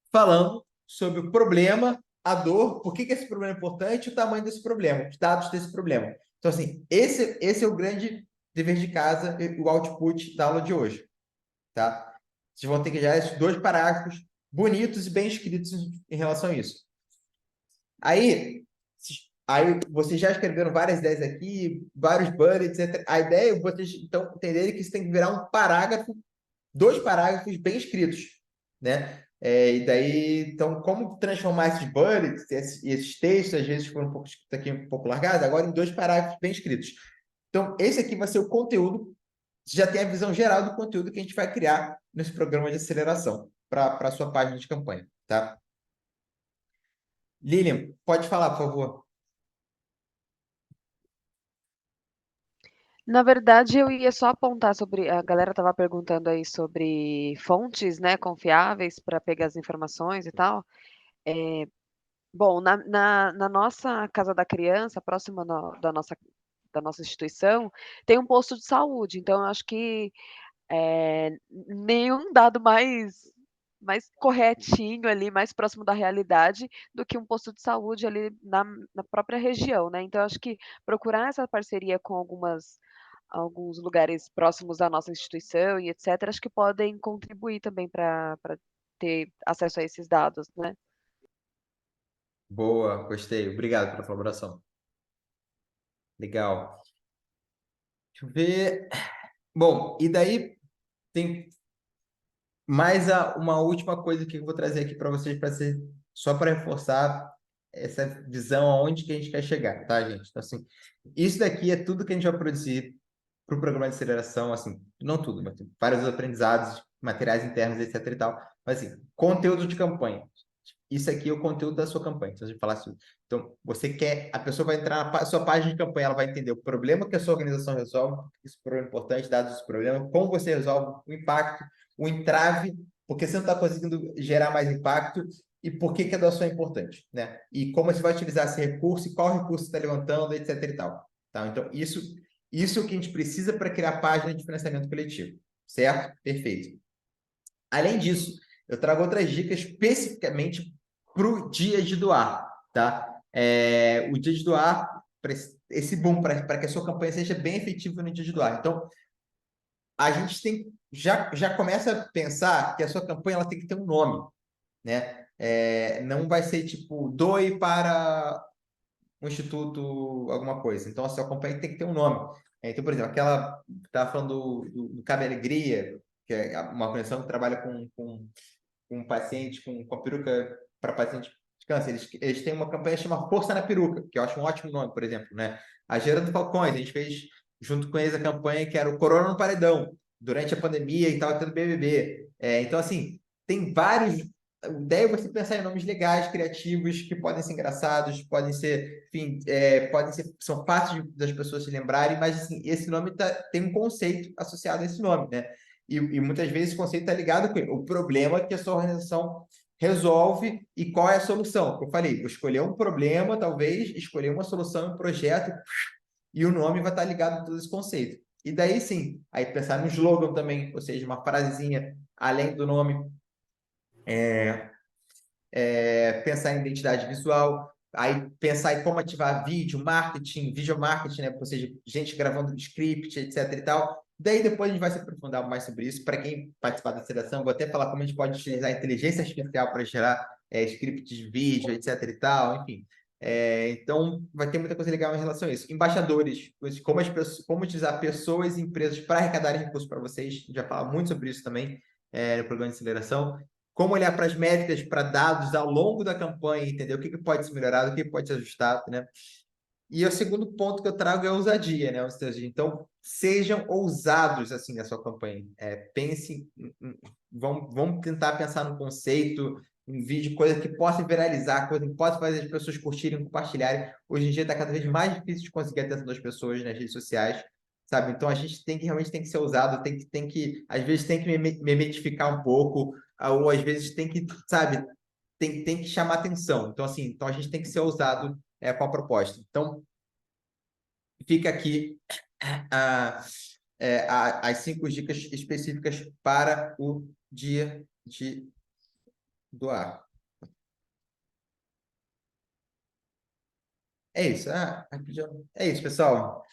falando sobre o problema, a dor, por que esse problema é importante, o tamanho desse problema, os dados desse problema. Então, assim, esse é o grande dever de casa, o output da aula de hoje, tá? Vocês vão ter que gerar esses dois parágrafos bonitos e bem escritos em relação a isso. Aí vocês já escreveram várias ideias aqui, vários bullets, etc. A ideia é vocês, então, entenderem que isso tem que virar um parágrafo, dois parágrafos bem escritos, né? E daí, então, como transformar esses bullets, esses textos, às vezes foram um pouco escritos aqui, um pouco largados, agora em dois parágrafos bem escritos. Então, esse aqui vai ser o conteúdo, você já tem a visão geral do conteúdo que a gente vai criar nesse programa de aceleração para a sua página de campanha, tá? Lilian, pode falar, por favor. Na verdade, eu ia só apontar sobre. A galera estava perguntando aí sobre fontes, né, confiáveis para pegar as informações e tal. Bom, na nossa Casa da Criança, próxima da nossa da nossa instituição tem um posto de saúde, então eu acho que nenhum dado mais corretinho ali, mais próximo da realidade do que um posto de saúde ali na própria região, né. Então eu acho que procurar essa parceria com alguns lugares próximos da nossa instituição e etcétera, acho que podem contribuir também para ter acesso a esses dados, né. Boa, gostei. Obrigado pela colaboração. Legal. Deixa eu ver. Bom, e daí tem mais uma última coisa que eu vou trazer aqui para vocês, para ser só para reforçar essa visão aonde que a gente quer chegar, tá, gente? Então, assim, isso daqui é tudo que a gente vai produzir para o programa de aceleração, assim, não tudo, mas tem vários aprendizados, materiais internos, etc e tal. Mas, assim, conteúdo de campanha. Isso aqui é o conteúdo da sua campanha. Então, a gente falar assim, então, você quer, a pessoa vai entrar na sua página de campanha, ela vai entender o problema que a sua organização resolve, esse problema é importante, dados esse problema, como você resolve o impacto, o entrave, porque você não está conseguindo gerar mais impacto e por que a doação é importante, né? E como você vai utilizar esse recurso e qual recurso você está levantando, etc e tal. Tá? Então, isso é o que a gente precisa para criar página de financiamento coletivo, certo? Perfeito. Além disso, eu trago outras dicas especificamente para o dia de doar, tá? O dia de doar, esse boom, para que a sua campanha seja bem efetiva no dia de doar. Então, a gente tem já começa a pensar que a sua campanha ela tem que ter um nome, né? Não vai ser tipo doe para um instituto, alguma coisa. Então, a sua campanha tem que ter um nome. Então, por exemplo, aquela estava falando do Cabe Alegria, que é uma organização que trabalha com paciente com a peruca para paciente de câncer. Eles têm uma campanha que chama Força na Peruca, que eu acho um ótimo nome, por exemplo, né? A Gerando Falcões, a gente fez junto com eles a campanha que era o Corona no Paredão, durante a pandemia e estava tendo BBB. Então, assim, tem vários. A ideia é você pensar em nomes legais, criativos, que podem ser engraçados, podem ser, enfim, são fáceis das pessoas se lembrarem, mas assim, esse nome tem um conceito associado a esse nome, né? E muitas vezes o conceito está ligado com o problema que a sua organização resolve e qual é a solução. Como eu falei, vou escolher um problema, talvez, escolher uma solução, um projeto, e o nome vai estar ligado a todo esse conceito. E daí sim, aí pensar no slogan também, ou seja, uma frasezinha além do nome, pensar em identidade visual, aí pensar em como ativar vídeo, marketing, video marketing, né? Ou seja, gente gravando script, etc e tal. Daí depois a gente vai se aprofundar mais sobre isso. Para quem participar da seleção, vou até falar como a gente pode utilizar a inteligência artificial para gerar scripts de vídeo, etc e tal, enfim. Então, vai ter muita coisa legal em relação a isso. Embaixadores, como utilizar pessoas e empresas para arrecadarem recursos para vocês. A gente vai falar muito sobre isso também no programa de aceleração. Como olhar para as métricas, para dados ao longo da campanha, entender o que pode ser melhorado, o que pode ser ajustado, né? E o segundo ponto que eu trago é a ousadia, né? Ou seja, então, sejam ousados, assim, na sua campanha. Pense, vamos tentar pensar no conceito, em vídeo, coisa que possa viralizar, coisa que possa fazer as pessoas curtirem, compartilharem. Hoje em dia está cada vez mais difícil de conseguir a atenção das pessoas nas redes sociais, sabe? Então, a gente realmente tem que ser ousado, às vezes tem que memetificar um pouco, ou às vezes tem que, sabe, tem que chamar atenção. Então, assim, então a gente tem que ser ousado com a proposta. Então, fica aqui as 5 dicas específicas para o dia de doar. É isso. É isso, pessoal.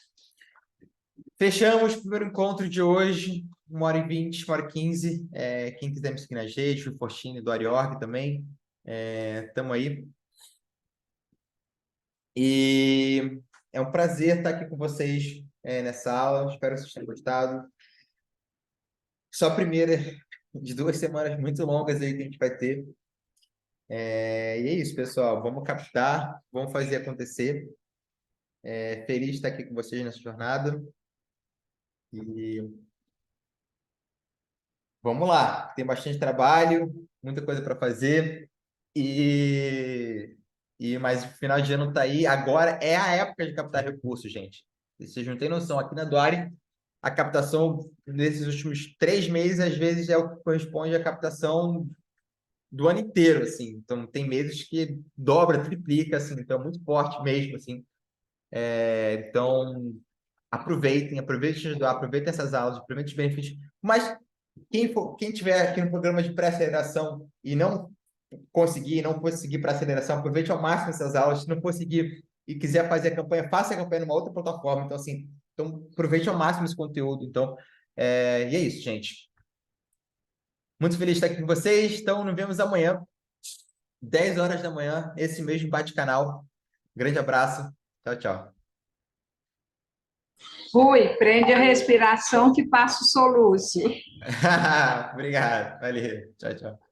Fechamos o primeiro encontro de hoje, 1h20, 1h15. Quem quiser me seguir nas redes, o Fortini do Ariorg também. Estamos aí. E é um prazer estar aqui com vocês nessa aula. Espero que vocês tenham gostado. Só a primeira de 2 semanas muito longas aí que a gente vai ter. E é isso, pessoal. Vamos captar, vamos fazer acontecer. Feliz de estar aqui com vocês nessa jornada. E vamos lá. Tem bastante trabalho, muita coisa para fazer. Mas o final de ano está aí. Agora é a época de captar recursos, gente. Vocês não têm noção. Aqui na Doare, a captação nesses últimos 3 meses, às vezes, é o que corresponde à captação do ano inteiro, assim. Então, tem meses que dobra, triplica, assim. Então, é muito forte mesmo, assim. Então, aproveitem ajudar, aproveitem essas aulas, aproveitem os benefícios. Mas quem tiver aqui no programa de pré-aceleração e não conseguir para aceleração, aproveite ao máximo essas aulas. Se não conseguir e quiser fazer a campanha, faça a campanha numa outra plataforma. Então, assim, aproveite ao máximo esse conteúdo. Então, e é isso, gente. Muito feliz de estar aqui com vocês. Então, nos vemos amanhã, 10 horas da manhã, esse mesmo bate-canal. Grande abraço. Tchau, tchau. Rui, prende a respiração que passa o soluço. Obrigado. Valeu. Tchau, tchau.